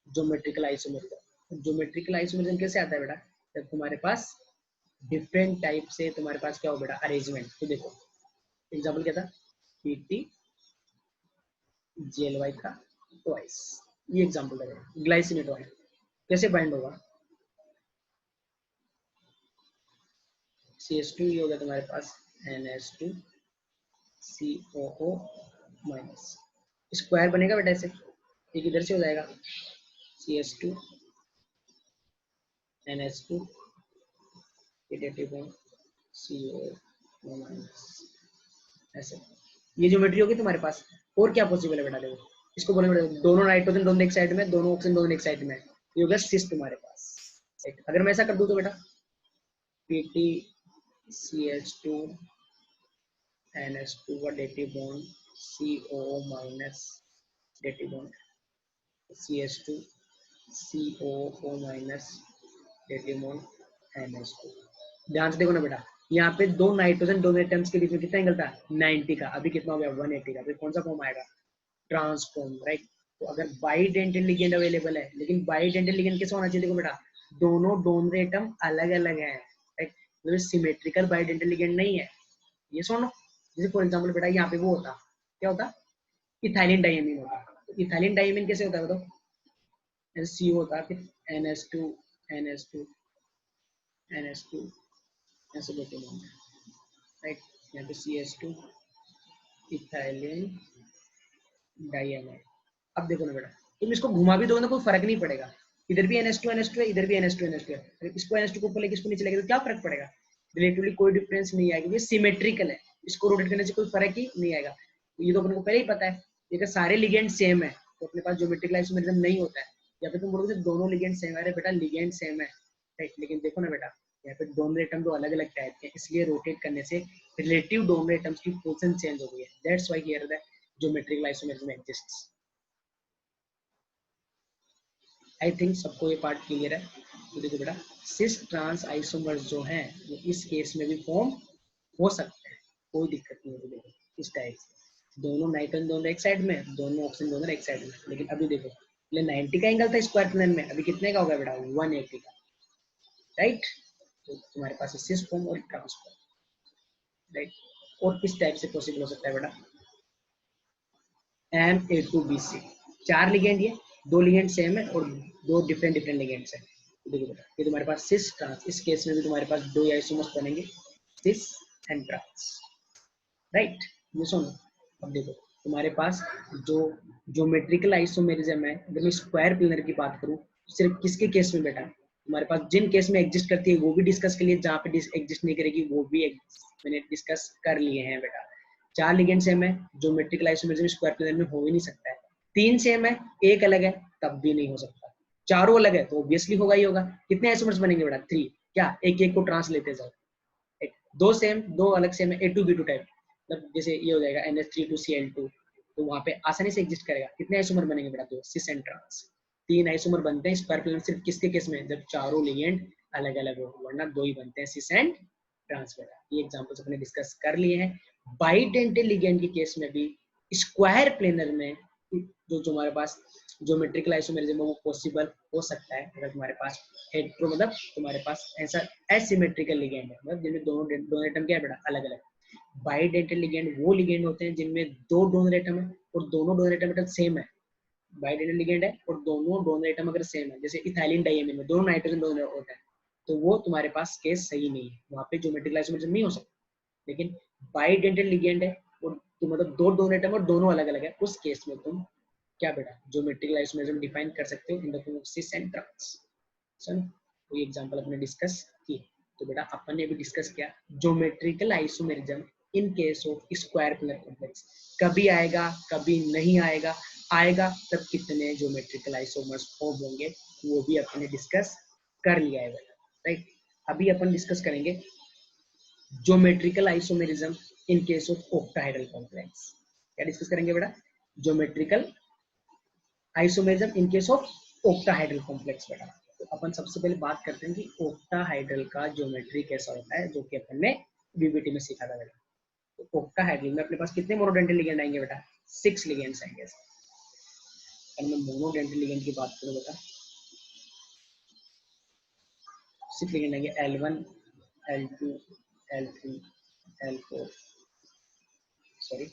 ज्योमेट्रिकल आइसोमेरिज्म। ज्योमेट्रिकल आइसोमेरिज्म कैसे आता है बेटा, जब तुम्हारे पास डिफरेंट टाइप से तुम्हारे पास क्या हो बेटा अरेंजमेंट। तो देखो एग्जांपल क्या था, PTGLY का ट्वाइस, ये एग्जांपल था बेटा। ग्लाइसिनेट आयन कैसे बाइंड होगा, CS2 ये होगा तुम्हारे पास NH2 COO माइनस, स्क्वायर बनेगा बेटा ऐसे, एक इधर से हो जाएगा CS2 NH2 COO माइनस, ऐसे। ये ज्योमेट्री होगी तुम्हारे पास। और क्या पॉसिबल है बेटा, देखो इसको बोलेंगे दोनों नाइट्रोजन दोनों एक साइड में, दोनों ऑक्सीजन दोनों एक साइड में, ये होगा सिस तुम्हारे पास। अगर मैं ऐसा कर दूं तो बेटा PtCH2 NH2 का dative bond COO minus dative bond CH2 COO minus dative bond NH2। ध्यान से देखो ना बेटा, यहाँ पे दो नाइट्रोजन दोनों एटम्स के बीच में कितना एंगल था 90 का, अभी कितना हो गया 180 का। फिर कौन सा फॉर्म आएगा ट्रांसफॉर्म, राइट। तो अगर बाइडेंटल लिगेंड अवेलेबल है, लेकिन बाइडेंटल लिगेंड कैसे होना चाहिए देखो बेटा, दोनों डोनर एटम अलग अलग है, राइट। मतलब सिमेट्रिकल बाइडेंटल लिगेंड नहीं है ये, सुनो। जैसे फॉर एग्जांपल बेटा यहाँ पे वो होता, क्या होता, इथाइलिन डाइमीन होता। तो इथाइलिन डाइमीन कैसे होता है बताओ, CO होता, फिर NH2 NH2 NH2 ऐसे देते हैं, राइट। यहाँ पे CH2 इथाइलिन डाइमीन। अब देखो ना बेटा, तुम इसको घुमा भी दोगे ना कोई फर्क नहीं पड़ेगा, इधर भी NH2 NH2 है, इधर भी NH2 NH2 है। अगर इसको NH2 को ऊपर लेके इसको नीचे लेके तो क्या फर्क पड़ेगा, रिलेटिवली कोई डिफरेंस नहीं आएगा, ये सिमेट्रिकल है, इसको रोटेट करने से कोई फर्क ही नहीं आएगा। ये तो अपने को पहले ही पता है, अगर सारे लिगेंड सेम है तो अपने पास ज्योमेट्रिकल आइसोमेरिज्म नहीं होता है। या फिर तुम बोलोगे दोनों लिगेंड सेम है, अरे बेटा लिगेंड सेम है, राइट। लेकिन देखो ना बेटा, यहाँ पे डोनर एटम तो अलग अलग टाइप के, इसलिए रोटेट करने से रिलेटिव डोनर एटम्स की पोजीशन चेंज हो गई है। That's why here the geometrical isomerism exists. I think सबको ये पार्ट क्लियर है। तो देखो बेटा, सिस ट्रांस आइसोमर्स जो हैं वो इस केस में भी फॉर्म हो सकते हैं, कोई दिक्कत नहीं होगी। देखो इस टाइप से दोनों नाइट्रोजन दोनों एक साइड में, दोनों ऑक्सीजन दोनों एक साइड में। लेकिन अभी देखो पहले 90 का एंगल था स्क्वायर प्लेन में, अभी कितने का होगा बेटा 180 का, राइट। तो तुम्हारे पास सिस फॉर्म और ट्रांस फॉर्म, राइट। और किस टाइप से पॉसिबल हो सकता है बेटा, MA2BC, 4 लिगेंड, ये 2 लिगेंड सेम है और 2 डिफरेंट डिफरेंट लिगेंड्स है। देखो बेटा, ये तुम्हारे पास सिस ट्रांस, इस केस में भी तुम्हारे पास 2 आइसोमर्स बनेंगे, सिस एंड ट्रांस, राइट। ये सुनो, अब देखो तुम्हारे पास जो ज्योमेट्रिकल आइसोमेरिज्म है, अगर मैं स्क्वायर प्लेनर की बात करूं तो सिर्फ किसके केस में बेटा, तुम्हारे पास जिन केस में एग्जिस्ट करती है वो भी डिस्कस कर लिए, जहाँ पे एग्जिस्ट नहीं करेगी वो भी मैंने डिस्कस कर लिए हैं बेटा। 4 लिगेंड सेम है, ज्योमेट्रिकल आइसोमेरिज्म स्क्वायर प्लेनर में हो ही नहीं सकता है। 3 सेम है, एक अलग है, तब भी नहीं हो सकता। चारों अलग है तो ऑब्वियसली होगा ही होगा। कितने आइसोमर्स बनेंगे बेटा 3, क्या एक एक को ट्रांस लेते जाओ, 2 सेम 2 अलग सेम है, A2B2 टाइप, मतलब जैसे ये हो जाएगा NH3 2Cl2, तो वहां पे आसानी से एग्जिस्ट करेगा। कितने आइसोमर बनेंगे बेटा, 2, सिस एंड ट्रांस। 3 आइसोमर बनते हैं स्क्वायर प्लेनर सिर्फ किसके केस में, जब चारों लिगेंड अलग अलग हो, वरना 2 ही बनते हैं, सिस एंड ट्रांस बेटा। ये एग्जांपल्स अपने डिस्कस कर लिए हैं। बाइडेंटल लिगेंड के केस में भी स्क्वायर प्लेनर में जो हमारे पास ज्योमेट्रिकल आइसोमेरिज्म वो पॉसिबल हो सकता है, अगर तुम्हारे पास हेटेरो मतलब तुम्हारे पास ऐसा एसिमेट्रिकल लिगेंड है, मतलब जिनमें दोनों डोनर एटम क्या है बेटा अलग अलग। बाइडेंटल लिगेंड वो लिगेंड होते हैं जिनमें 2 डोनर एटम है और दोनों डोनर एटम सेम है। बाइडेंटल लिगेंड है और दोनों डोनर एटम अगर सेम है, जैसे इथाइलिन डाइमीन में दोनों नाइट्रोजन डोनर होता है, तो वो तुम्हारे पास केस सही नहीं है, वहां पे ज्योमेट्रिकल आइसोमेरिज्म नहीं हो सकता। लेकिन बाइडेंटल लिगेंड है और तो मतलब 2 डोनर एटम और दोनों अलग अलग है, उस केस में तुम क्या बेटा ज्योमेट्रिकल आइसोमेरिज्म डिफाइन कर सकते हो in the form of cis and trans. चलो तो ये एग्जांपल अपने डिस्कस किए। तो बेटा अपन ने भी डिस्कस किया geometrical isomerism in case of square planar complex, कभी आएगा कभी नहीं आएगा, आएगा तब कितने ज्योमेट्रिकल आइसोमर्स फॉर्म होंगे वो भी अपन ने डिस्कस कर लिया है बेटा, राइट। अभी अपन डिस्कस करेंगे geometrical isomerism in case of octahedral complex. क्या डिस्कस करेंगे बेटा, geometrical isomerism in case of octahedral complex बेटा। तो अपन सबसे पहले बात करते हैं कि ऑक्टाहेड्रल का ज्योमेट्री कैसा होता है, जो कि अपन ने बीबीटी में सीखा था बेटा। तो ऑक्टाहेड्रल में अपने पास कितने मोनोडेंटल लिगेंड आएंगे बेटा, 6 लिगेंड्स आएंगे। अगर मैं मोनोडेंटल लिगेंड की बात करूं बेटा, 6 लिगेंड आएंगे, L1 L2 L3 L4, sorry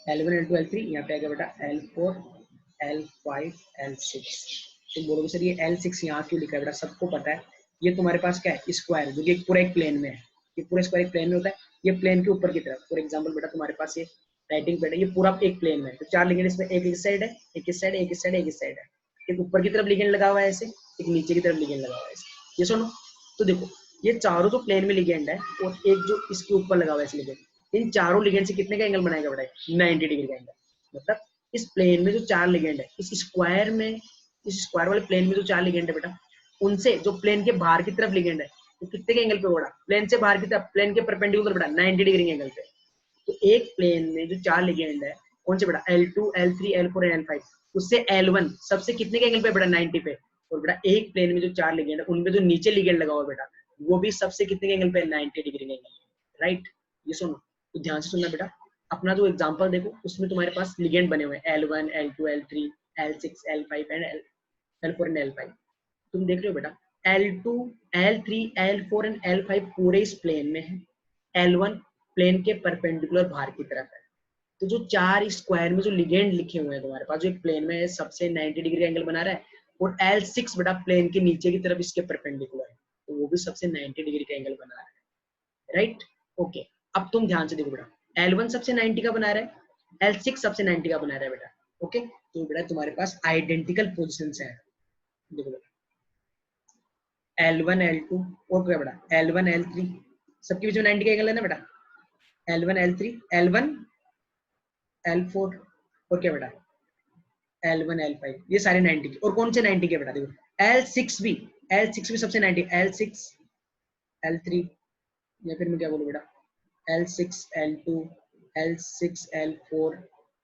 L1 L2 L3, यहाँ पे आएगा बेटा L4 L5 L6। तो बोलोगे सर ये L6 यहाँ क्यों लिखा है बेटा, सबको पता है ये तुम्हारे पास क्या है स्क्वायर, जो कि पूरा एक प्लेन में है, ये पूरा स्क्वायर एक प्लेन में होता है, ये प्लेन के ऊपर की तरफ। फॉर एग्जांपल बेटा तुम्हारे पास ये राइटिंग पैड है, ये पूरा एक प्लेन में है, तो 4 लिगेंड इसमें, एक इस साइड है, एक इस साइड है, एक इस साइड है, एक इस साइड है, एक ऊपर की तरफ लिगेंड लगा हुआ है ऐसे, एक नीचे की तरफ लिगेंड लगा हुआ है ऐसे, ये सुनो। तो देखो ये चारों तो प्लेन में लिगेंड है और एक जो इसके ऊपर लगा हुआ है लिगेंड, इन चारों लिगेंड से कितने का एंगल बनाएगा बेटा 90 डिग्री का एंगल, मतलब इस प्लेन में जो 4 लिगेंड है, इस स्क्वायर में, इस स्क्वायर वाले प्लेन में जो 4 लिगेंड है बेटा, उनसे जो प्लेन के बाहर की तरफ लिगेंड है तो कितने के एंगल पे बढ़ा, प्लेन से बाहर की तरफ, प्लेन के परपेंडिकुलर बेटा 90 डिग्री के एंगल पे। तो एक प्लेन में जो 4 लिगेंड है कौन से बेटा, L2 L3 L4 L5, उससे L1 सबसे कितने के एंगल पे बेटा, 90 पे। और बेटा एक प्लेन में जो 4 लिगेंड है उनमें जो नीचे लिगेंड लगा हुआ बेटा वो भी सबसे कितने के एंगल पे, 90 डिग्री के एंगल, राइट। ये सुनो, तो ध्यान से सुनना बेटा, अपना जो एग्जांपल देखो उसमें तुम्हारे पास लिगेंड बने हुए हैं L1 L2 L3 L6 L5 and L4 and L5। तुम देख रहे हो बेटा L2 L3 L4 and L5 पूरे इस प्लेन में है, L1 प्लेन के परपेंडिकुलर बाहर की तरफ है। तो जो 4 स्क्वायर में जो लिगेंड लिखे हुए हैं तुम्हारे पास, जो एक प्लेन में सबसे 90 डिग्री एंगल बना रहा है, और L6 बेटा प्लेन के नीचे की तरफ इसके परपेंडिकुलर है, तो वो भी सबसे 90 डिग्री का एंगल बना रहा है, राइट। ओके, अब तुम ध्यान से देखो बेटा, L1 सबसे 90 का बना रहा है, L6 सबसे 90 का बना रहा है बेटा। ओके, तो बेटा तुम्हारे पास आइडेंटिकल पोजीशंस है। देखो बेटा L1 L2 और क्या बेटा L1 L3 सबके बीच में 90 का एंगल है ना बेटा, L1 L3 L1 L4 और क्या बेटा L1 L5, ये सारे 90 के। और कौन से 90 के बेटा, देखो L6 भी सबसे 90, L6 L3, या फिर मैं क्या बोलूं बेटा L6 L2 L6 L4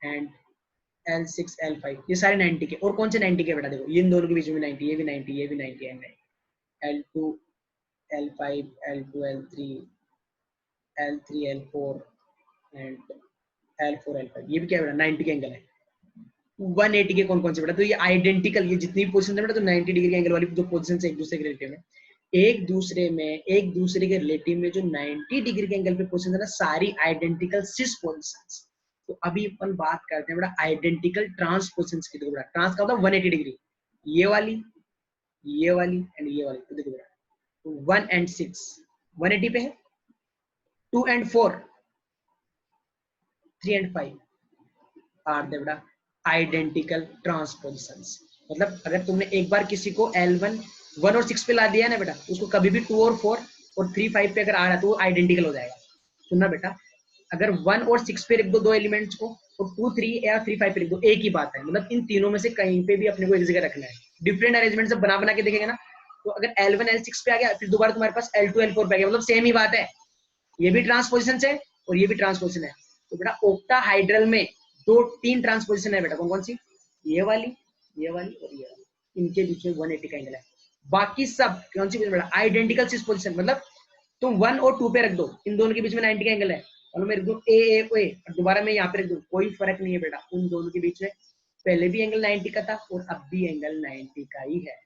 and L6 L5, ये सारे 90 के। और कौन से 90 के बेटा, देखो ये इन दोनों के बीच में 90, ये भी 90, ये भी 90 and L2 L5 L2 L3 L3 L4 and L4 L5, ये भी क्या बेटा 90 के एंगल है। 180 के कौन कौन से बेटा, तो ये आइडेंटिकल, ये जितनी भी पोजीशन है बेटा, तो 90 डिग्री के एंगल वाली जो पोजीशन है एक दूसरे के रिलेटिव में, एक दूसरे के रिलेटिव में जो 90 डिग्री के एंगल पे पोजीशन है ना, सारी आइडेंटिकल सिस पोजीशंस। तो अभी अपन बात करते हैं बेटा आइडेंटिकल ट्रांस पोजीशंस की। देखो बेटा ट्रांस का होता है 180 डिग्री, ये वाली एंड ये वाली। तो देखो बेटा 1 एंड 6 180 पे है, 2 एंड 4 3 एंड 5 आर द बेटा आइडेंटिकल ट्रांसपोजिशंस। मतलब अगर तुमने एक बार किसी को L1 1 और 6 पे ला दिया ना बेटा, उसको कभी भी 2 और 4 और 3 5 पे अगर आ रहा है तो वो आइडेंटिकल हो जाएगा। सुनना बेटा, अगर 1 और 6 पे रख दो दो एलिमेंट्स को, और 2 3 या 3 5 पे रख दो, एक ही बात है। मतलब इन तीनों में से कहीं पे भी अपने को एक जगह रखना है। डिफरेंट अरेंजमेंट सब बना के देखेंगे ना, तो अगर L1 L6 पे आ गया, फिर दोबारा तुम्हारे पास L2 L4 पे आ गया, मतलब सेम ही बात है। ये भी ट्रांसपोजिशन है और ये भी ट्रांसपोजिशन है। तो बेटा ओक्टाहाइड्रल में 3 ट्रांसपोजिशन है बेटा, कौन कौन सी, ये वाली और ये वाली, इनके बीच में 180 का एंगल है। बाकी सब कौन सी बेटा आइडेंटिकल सिस पोजीशन, मतलब तुम 1 और 2 पे रख दो, इन दोनों के बीच में 90 का एंगल है, और मैं रख दूं ए और दोबारा मैं यहाँ पे रख दूं, कोई फर्क नहीं है बेटा, उन दोनों के बीच में पहले भी एंगल 90 का था और अब भी एंगल 90 का ही है,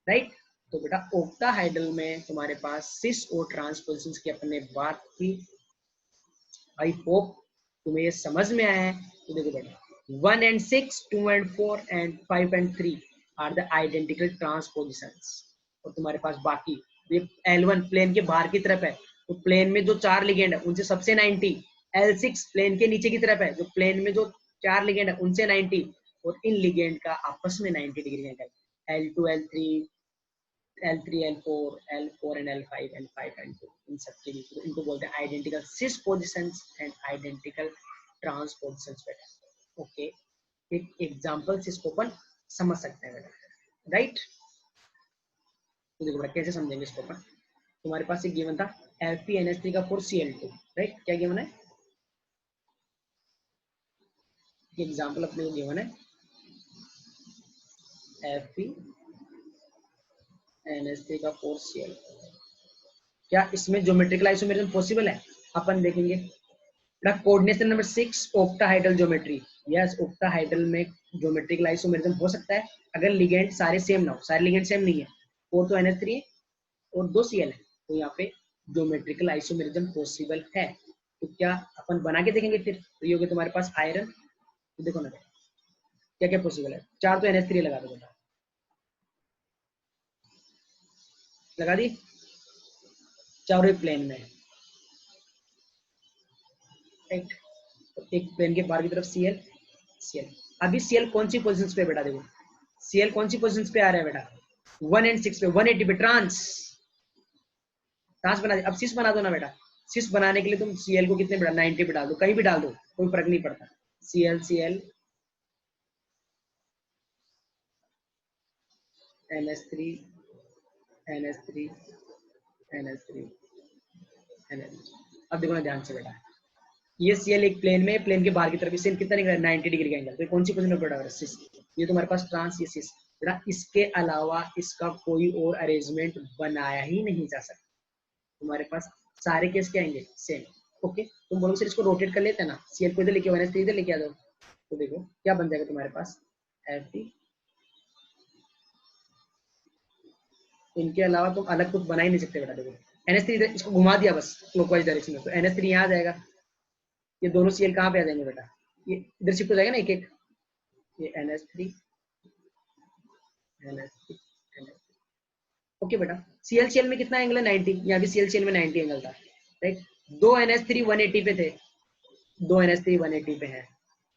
राइट। तो बेटा ओक्टाहाइड्रल में तुम्हारे पास सिस और ट्रांस पोजीशंस की अपने बात की। आई होप तुम्हें ये समझ में आया है। तो देखो बेटा 1 and 6 2 and 4 and 5 and 3 are the identical transpositions. और तुम्हारे पास बाकी ये L1 प्लेन के बाहर की तरफ है, तो प्लेन में जो 4 लिगेंड है उनसे सबसे 90। L6 प्लेन के नीचे की तरफ है, जो प्लेन में जो 4 लिगेंड है उनसे 90, और इन लिगेंड का आपस में 90 degree angle, L2 L3 L3 L4 L4 and L5 L5 and 2, इन सबके बीच में इनको बोलते हैं identical cis positions and identical trans positions बेटा। ओके, एक एग्जांपल से इसको अपन समझ सकते हैं बेटा, राइट। तो देखो बेटा कैसे समझेंगे इसको अपन। तुम्हारे पास एक गिवन था Fe_NH3 का 4Cl2, राइट। क्या गिवन है, एग्जांपल अपने को गिवन है Fe_NH3 का 4Cl। क्या इसमें ज्योमेट्रिकल आइसोमेरिज्म पॉसिबल है, अपन देखेंगे। Coordination number 6 octahedral geometry. Yes, octahedral में ज्योमेट्रिकल आइसोमेरिज्म हो सकता है अगर लिगेंड सारे सेम ना हो। सारे लिगेंड सेम नहीं है, 4 तो NH3 है और 2 Cl है, तो यहाँ पे ज्योमेट्रिकल आइसोमेरिज्म पॉसिबल है। तो क्या अपन बना के देखेंगे फिर। तो ये हो गया तुम्हारे पास आयरन। तो देखो ना क्या क्या पॉसिबल है। 4 तो NH3 लगा दो बेटा, लगा दी, चारों एक प्लेन में है, राइट। तो एक प्लेन के बाहर की तरफ Cl। अभी Cl कौन सी पोजीशंस पे बेटा, देखो Cl कौन सी पोजीशंस पे आ रहा है बेटा, 1 and 6 पे 180 पे ट्रांस बना दे। अब सिस बना दो ना बेटा। सिस बनाने के लिए तुम Cl को कितने बेटा 90 पे डाल दो, कहीं भी डाल दो, कोई फर्क नहीं पड़ता। ClCl NH3 NH3 NH3 NH3। अब देखो ना ध्यान से बेटा, ये Cl एक प्लेन में, प्लेन के बाहर की तरफ इससे कितना निकला है 90 डिग्री का एंगल, तो कौन सी पोजीशन में पड़ा है सिस। ये तुम्हारे पास ट्रांस, ये सिस बेटा, इसके अलावा इसका कोई और अरेंजमेंट बनाया ही नहीं जा सकता। तुम्हारे पास सारे केस क्या आएंगे सेम। ओके, तुम बोलो सर इसको रोटेट कर लेते हैं ना, Cl को इधर लेके आना, इधर लेके आ जाओ, तो देखो क्या बन जाएगा तुम्हारे पास Fe। इनके अलावा तुम अलग कुछ बना ही नहीं सकते बेटा। देखो NH3 इधर, इसको घुमा दिया बस क्लॉकवाइज डायरेक्शन में, तो NH3 यहाँ आ जाएगा, ये दोनों Cl कहाँ पे आ जाएंगे बेटा, ये इधर शिफ्ट हो जाएगा ना एक एक, ये NH3 NH3 NH3। ओके बेटा, ClCl में कितना एंगल है 90, यहाँ भी ClCl में 90 एंगल था, राइट। दो NH3 180 पे थे, दो NH3 180 पे है,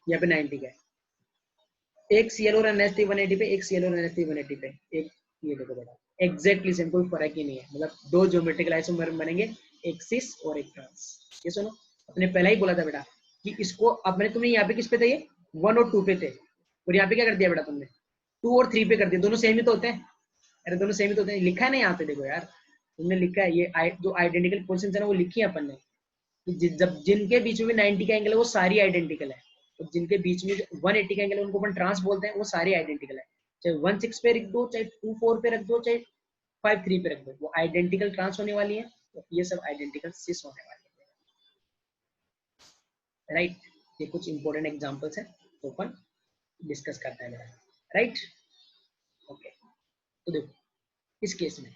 यहाँ पे 90 का है। एक Cl और NH3 180 पे, एक Cl और NH3 180 पे, एक ये देखो बेटा एग्जैक्टली सेम, कोई फर्क ही नहीं है, मतलब दो ज्योमेट्रिकल आइसोमर बनेंगे, एक सिस और एक ट्रांस। ये सुनो, अपने पहला ही बोला था बेटा कि इसको, अब मैंने तुम्हें यहाँ पे किस पे थे, ये 1 और 2 पे थे, और यहाँ पे क्या कर दिया बेटा तुमने 2 और 3 पे कर दिया, दोनों सेम ही तो होते हैं। अरे दोनों सेम ही तो होते हैं, लिखा है ना यहाँ पे, देखो यार तुमने लिखा है, ये जो आइडेंटिकल पोजीशन है ना वो लिखी है अपन ने, कि जब जिनके बीच में 90 का एंगल है वो सारी आइडेंटिकल है, तो जिनके बीच में 180 का एंगल है उनको अपन ट्रांस बोलते हैं, वो सारी आइडेंटिकल है, चाहे 1 6 पे रख दो, चाहे 2 4 पे रख दो, चाहे 5 3 पे रख दो, वो आइडेंटिकल ट्रांस होने वाली है, तो ये सब आइडेंटिकल सिस होने वाली है, राइट। ये कुछ इंपॉर्टेंट एग्जांपल्स हैं तो अपन डिस्कस करते हैं, राइट। ओके, तो देखो इस केस में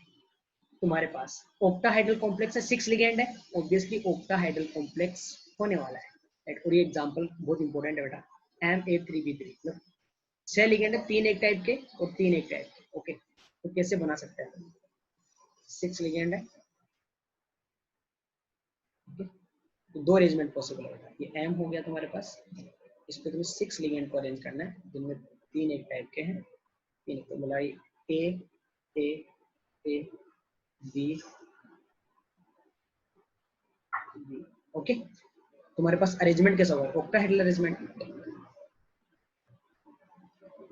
तुम्हारे पास ऑक्टाहाइड्रल कॉम्प्लेक्स है, 6 लिगेंड है, ऑब्वियसली ऑक्टाहाइड्रल कॉम्प्लेक्स होने वाला है, राइट। और ये एग्जांपल बहुत इंपॉर्टेंट है बेटा, Ma3B3, मतलब 6 लिगेंड है, 3 एक टाइप के और 3 एक टाइप के। ओके, तो कैसे बना सकते हैं, 6 लिगेंड है, तो दो अरेंजमेंट पॉसिबल है, ये M हो गया तुम्हारे पास, इस पे तुम्हें 6 लिगेंड को अरेंज करना है, जिनमें 3 एक टाइप के हैं, 3 तो बोला A A A B B। Okay, तुम्हारे पास अरेंजमेंट कैसा होगा, ऑक्टाहेड्रल अरेंजमेंट।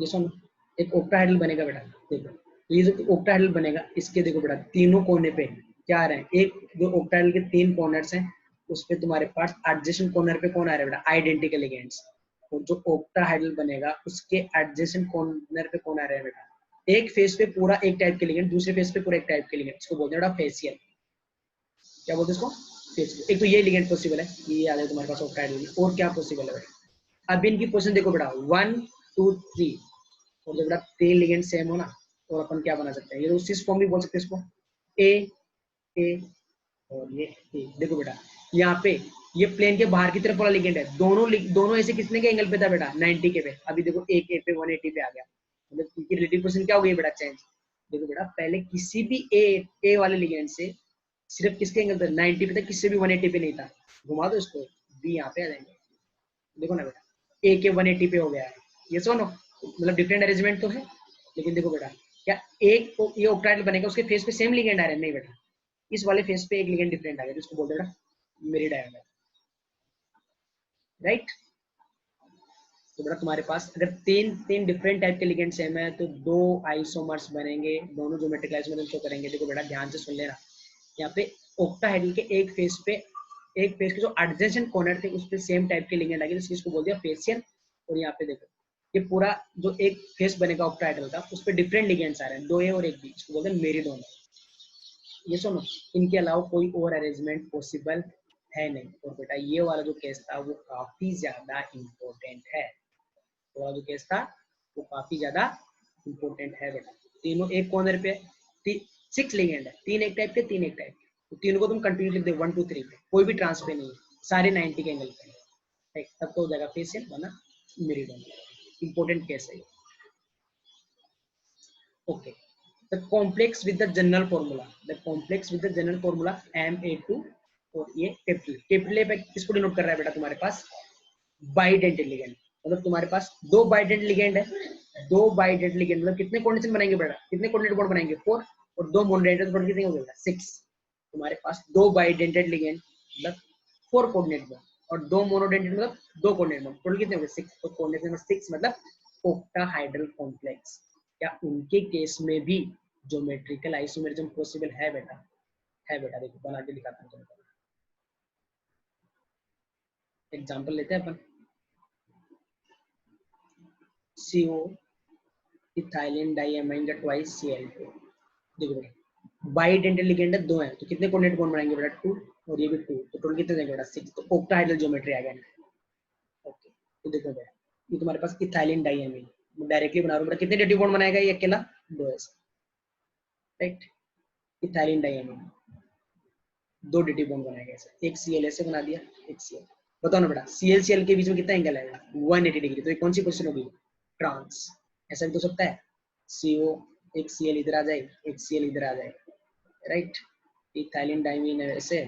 ये सुनो, एक ऑक्टाहेड्रल बनेगा बेटा, देखो तो ये जो ऑक्टाहेड्रल बनेगा, इसके देखो बेटा तीनों कोने पे क्या आ रहे हैं, एक जो ऑक्टाहेड्रल के 3 कॉर्नर्स हैं उस पे तुम्हारे पास एडजेसेंट कॉर्नर पे कौन आ रहा है बेटा, आइडेंटिकल लिगेंड्स। और जो ऑक्टाहेड्रल बनेगा उसके एडजेसेंट कॉर्नर पे कौन आ रहा है बेटा, एक फेस पे पूरा एक टाइप के लिगेंड, दूसरे फेस पे पूरा एक टाइप के लिगेंड, इसको बोलते हैं बेटा फेसियल। क्या बोलते हैं इसको, फेसियल। एक तो ये लिगेंड पॉसिबल है, ये आ जाए तुम्हारे पास ऑक्टाहेड्रल, और क्या पॉसिबल है बेटा, अब इनकी पोजीशन देखो बेटा 1 2 3, और जब बेटा 3 लिगेंड सेम हो ना, और अपन क्या बना सकते हैं, ये तो सिस फॉर्म भी बोल सकते हैं इसको, ए ए और ये ए। देखो बेटा यहाँ पे ये प्लेन के बाहर की तरफ वाला लिगेंड है, दोनों ऐसे कितने के एंगल पे था बेटा 90 के पे, अभी देखो एक ए पे 180 पे आ गया, मतलब इनकी रिलेटिव पोजीशन क्या हो गई बेटा चेंज। देखो बेटा पहले किसी भी ए वाले लिगेंड से सिर्फ किसके एंगल पे 90 पे था, किसी भी 180 पे नहीं था, घुमा दो इसको, बी यहाँ पे आ जाएंगे, देखो ना बेटा ए के 180 पे हो गया है, ये सुनो मतलब डिफरेंट अरेंजमेंट तो है, लेकिन देखो बेटा क्या एक ये ऑक्टाहेड्रल बनेगा उसके फेस पे सेम लिगेंड आ रहे हैं, नहीं बेटा इस वाले फेस पे एक लिगेंड डिफरेंट आ गया, जिसको बोलते हैं बेटा मेरिडायमर, राइट। तो बेटा तुम्हारे पास अगर तीन डिफरेंट टाइप के लिगेंड सेम है तो दो आइसोमर्स बनेंगे, दोनों ज्योमेट्रिक आइसोमर शो करेंगे। देखो बेटा ध्यान से सुन लेना, यहाँ पे ऑक्टाहेड्रल के एक फेस के जो एडजेसेंट कॉर्नर थे उस पे सेम टाइप के लिगेंड आ गए, इसको बोल दिया फेसियल। और यहाँ पे देखो ये पूरा जो एक फेस बनेगा ऑक्टाहेड्रल का उस पे डिफरेंट लिगेंड्स आ रहे हैं, दो ए और एक बी, इसको बोलते हैं मेरिडोनल। ये सुनो, इनके अलावा कोई और अरेंजमेंट पॉसिबल है नहीं। और बेटा ये वाला जो केस था वो काफी ज्यादा इम्पोर्टेंट है, वो वाला जो केस था वो काफी ज्यादा इम्पोर्टेंट है बेटा। तीनों एक कॉर्नर पे 6 लिगेंड है, 3 एक टाइप के 3 एक टाइप के, तो तीनों को तुम कंटिन्यू लिख दे 1 2 3 पे, कोई भी ट्रांस पे नहीं है, सारे 90 के एंगल पे है, राइट। तब तो हो जाएगा फेसियल वरना मेरिडोनल। इंपॉर्टेंट केस है। Okay, the complex with the general formula, the complex with the general formula Ma2, और ये कैपिटल ए पे किसको डिनोट कर रहा है बेटा तुम्हारे पास, बाइडेंटेड लिगेंड, मतलब तुम्हारे पास दो बाइडेंटेड लिगेंड है, दो बाइडेंटेड लिगेंड मतलब कितने कोऑर्डिनेशन बनाएंगे बेटा, कितने कोऑर्डिनेट बॉन्ड बनाएंगे 4, और दो मोनोडेंटेड बॉन्ड कितने हो गए 6, तुम्हारे पास दो बाइडेंटेड लिगेंड मतलब 4 कोऑर्डिनेट बॉन्ड, और 2 मोनोडेंटेड मतलब 2 कोऑर्डिनेट नंबर, टोटल कितने हो गए 6। तो कोऑर्डिनेट नंबर 6 मतलब ऑक्टाहाइड्रल कॉम्प्लेक्स। क्या उनके केस में भी ज्योमेट्रिकल आइसोमेरिज्म पॉसिबल है बेटा? है बेटा, देखो बना के दिखाता हूं तुमको। एग्जांपल लेते हैं अपन, CO इथाइलिन डाइएमाइन का ट्वाइस Cl2। देखो बेटा बाइडेंटल लिगेंड है, 2 है, तो कितने कोऑर्डिनेट बॉन्ड बनाएंगे बेटा 2, और ये भी 2, तो टोटल कितने देंगे बेटा 6। तो ऑक्टाहाइड्रल ज्योमेट्री आ गया। ओके, तो देखो बेटा ये तुम्हारे पास इथाइलिन डाइएमाइन, मैं डायरेक्टली बना रहा हूं बेटा, कितने डेटिव बॉन्ड बनाएगा ये अकेला? 2 ऐसे, right. Ethylene diamine 2 dative bond बनाएगा ऐसे, एक Cl ऐसे बना दिया, एक Cl। बताओ ना बेटा Cl के बीच में कितना एंगल आएगा? 180 डिग्री। तो ये कौन सी पोजीशन होगी? ट्रांस। ऐसा भी तो सकता है, CO एक Cl इधर आ जाए, एक Cl इधर आ जाए, राइट। इथाइलिन डाइमीन है ऐसे,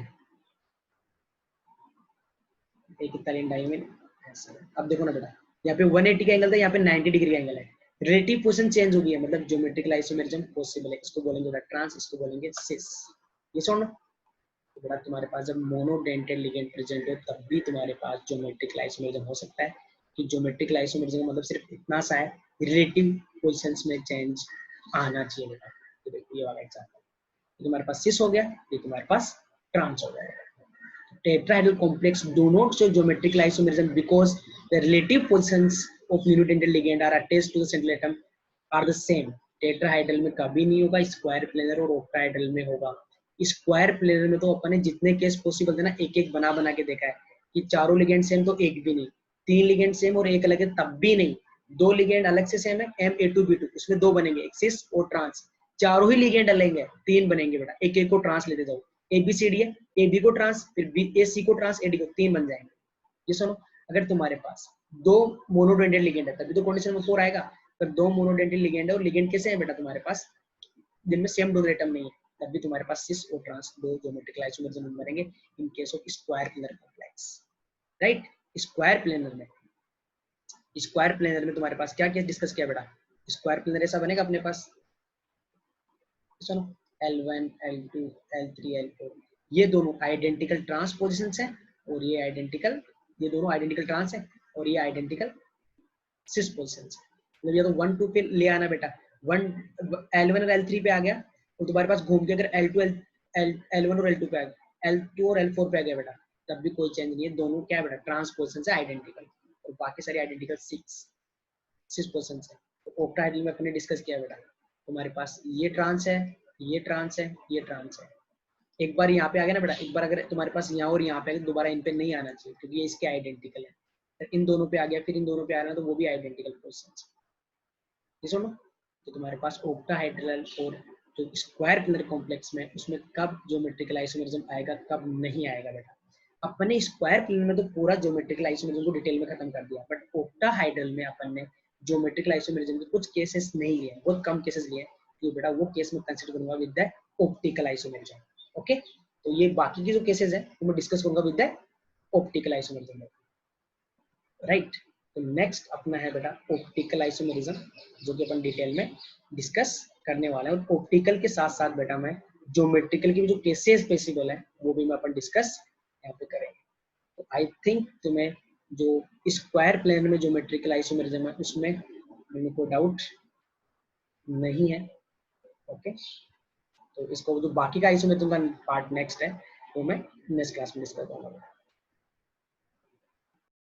एक इथाइलिन डाइमीन ऐसे। अब देखो ना बेटा यहाँ पे 180 का एंगल था, यहाँ पे 90 डिग्री का एंगल है, रिलेटिव पोजीशन चेंज हो गई है, मतलब ज्योमेट्रिकल आइसोमेरिज्म पॉसिबल है। इसको बोलेंगे बेटा ट्रांस, इसको बोलेंगे सिस। ये सुनो तो बेटा तुम्हारे पास जब मोनोडेंटेड लिगेंड प्रेजेंट हो तब भी तुम्हारे पास ज्योमेट्रिकल आइसोमेरिज्म हो सकता है। कि ज्योमेट्रिकल आइसोमेरिज्म का मतलब सिर्फ इतना सा है, रिलेटिव पोजीशंस में चेंज आना चाहिए बेटा। तो देखो ये वाला एग्जांपल, ये तुम्हारे पास सिस हो गया, ये तुम्हारे पास ट्रांस हो गया। Tetrahedral complex do not show geometrical isomerism because the relative positions of unidental ligand are attached to the central atom are the same. Tetrahedral में कभी नहीं होगा, स्क्वायर प्लेनर और ऑक्टाहाइड्रल में होगा। स्क्वायर प्लेनर में तो अपन ने जितने केस पॉसिबल थे ना एक एक बना बना के देखा है कि चारों लिगेंड सेम तो एक भी नहीं, 3 लिगेंड सेम और एक अलग है तब भी नहीं, 2 लिगेंड अलग से सेम है Ma2B2 उसमें 2 बनेंगे, एक सिस और ट्रांस। चारों ही लिगेंड अलग है 3 बनेंगे बेटा, एक एक को ट्रांस लेते जाओ। ABCD है, AB को ट्रांस, फिर AC को ट्रांस, AD को, 3 बन जाएंगे। ये सुनो अगर तुम्हारे पास 2 मोनोडेंटेड लिगेंड है तभी तो कंडीशन नंबर 4 आएगा। पर 2 मोनोडेंटेड लिगेंड है और लिगेंड कैसे है बेटा तुम्हारे पास जिनमें सेम डोनर एटम नहीं है, तब भी तुम्हारे पास सिस और ट्रांस 2 ज्योमेट्रिकल आइसोमेरिज्म बनेंगे इन case of square planar complex, right. Square planar में तुम्हारे पास क्या क्या डिस्कस किया बेटा? स्क्वायर प्लेनर ऐसा बनेगा अपने पास, सुनो L1 L2 L3 L4 ये दोनों आइडेंटिकल ट्रांसपोजिशंस हैं और ये आइडेंटिकल, ये दोनों आइडेंटिकल ट्रांस है और ये आइडेंटिकल सिस पोजिशंस है। मतलब ये तो 1 2 पे ले आना बेटा, 1 L1 और L3 पे आ गया तो तुम्हारे पास घूम के अगर L1 और L2 पे आ गया, L2 और L4 पे आ गया बेटा तब भी कोई चेंज नहीं है, दोनों क्या बेटा ट्रांसपोजिशंस है आइडेंटिकल, और बाकी सारी आइडेंटिकल सिस पोजिशंस है। तो ऑक्टाहाइड्रल में अपने डिस्कस किया बेटा तुम्हारे पास ये ट्रांस है, ये ट्रांस है, ये ट्रांस है। एक बार यहाँ पे आ गया ना बेटा, एक बार अगर तुम्हारे पास यहाँ और यहाँ पे आ गया दोबारा इन पे नहीं आना चाहिए क्योंकि ये इसके आइडेंटिकल है। इन दोनों पे आ गया फिर इन दोनों पे आ रहा है तो वो भी आइडेंटिकल पोजीशंस है। सुनो तो तुम्हारे पास ऑक्टाहाइड्रल और जो स्क्वायर प्लेनर कॉम्प्लेक्स में उसमें कब ज्योमेट्रिकल आइसोमेरिज्म आएगा कब नहीं आएगा बेटा। अपन ने स्क्वायर प्लेनर में तो पूरा ज्योमेट्रिकल आइसोमेरिज्म को डिटेल में खत्म कर दिया, बट ऑक्टाहाइड्रल में अपन ने ज्योमेट्रिकल आइसोमेरिज्म के कुछ केसेस नहीं लिए, बहुत कम केसेस लिए, क्यों बेटा वो केस में कंसीडर करूंगा with the optical isomerism. Okay तो ये बाकी के जो केसेस है वो मैं डिस्कस करूंगा with the optical isomerism, right. तो नेक्स्ट अपना है बेटा ऑप्टिकल आइसोमेरिज्म जो कि अपन डिटेल में डिस्कस करने वाले हैं, और ऑप्टिकल के साथ साथ बेटा मैं ज्योमेट्रिकल की जो केसेस पॉसिबल है वो भी मैं अपन डिस्कस यहाँ पे करेंगे। तो आई थिंक तुम्हें जो स्क्वायर प्लेन में ज्योमेट्रिकल आइसोमेरिज्म है उसमें कोई डाउट नहीं है। ओके तो इसको जो बाकी का आइसोमेरिज्म का पार्ट नेक्स्ट है वो मैं नेक्स्ट क्लास में डिस्कस करूंगा।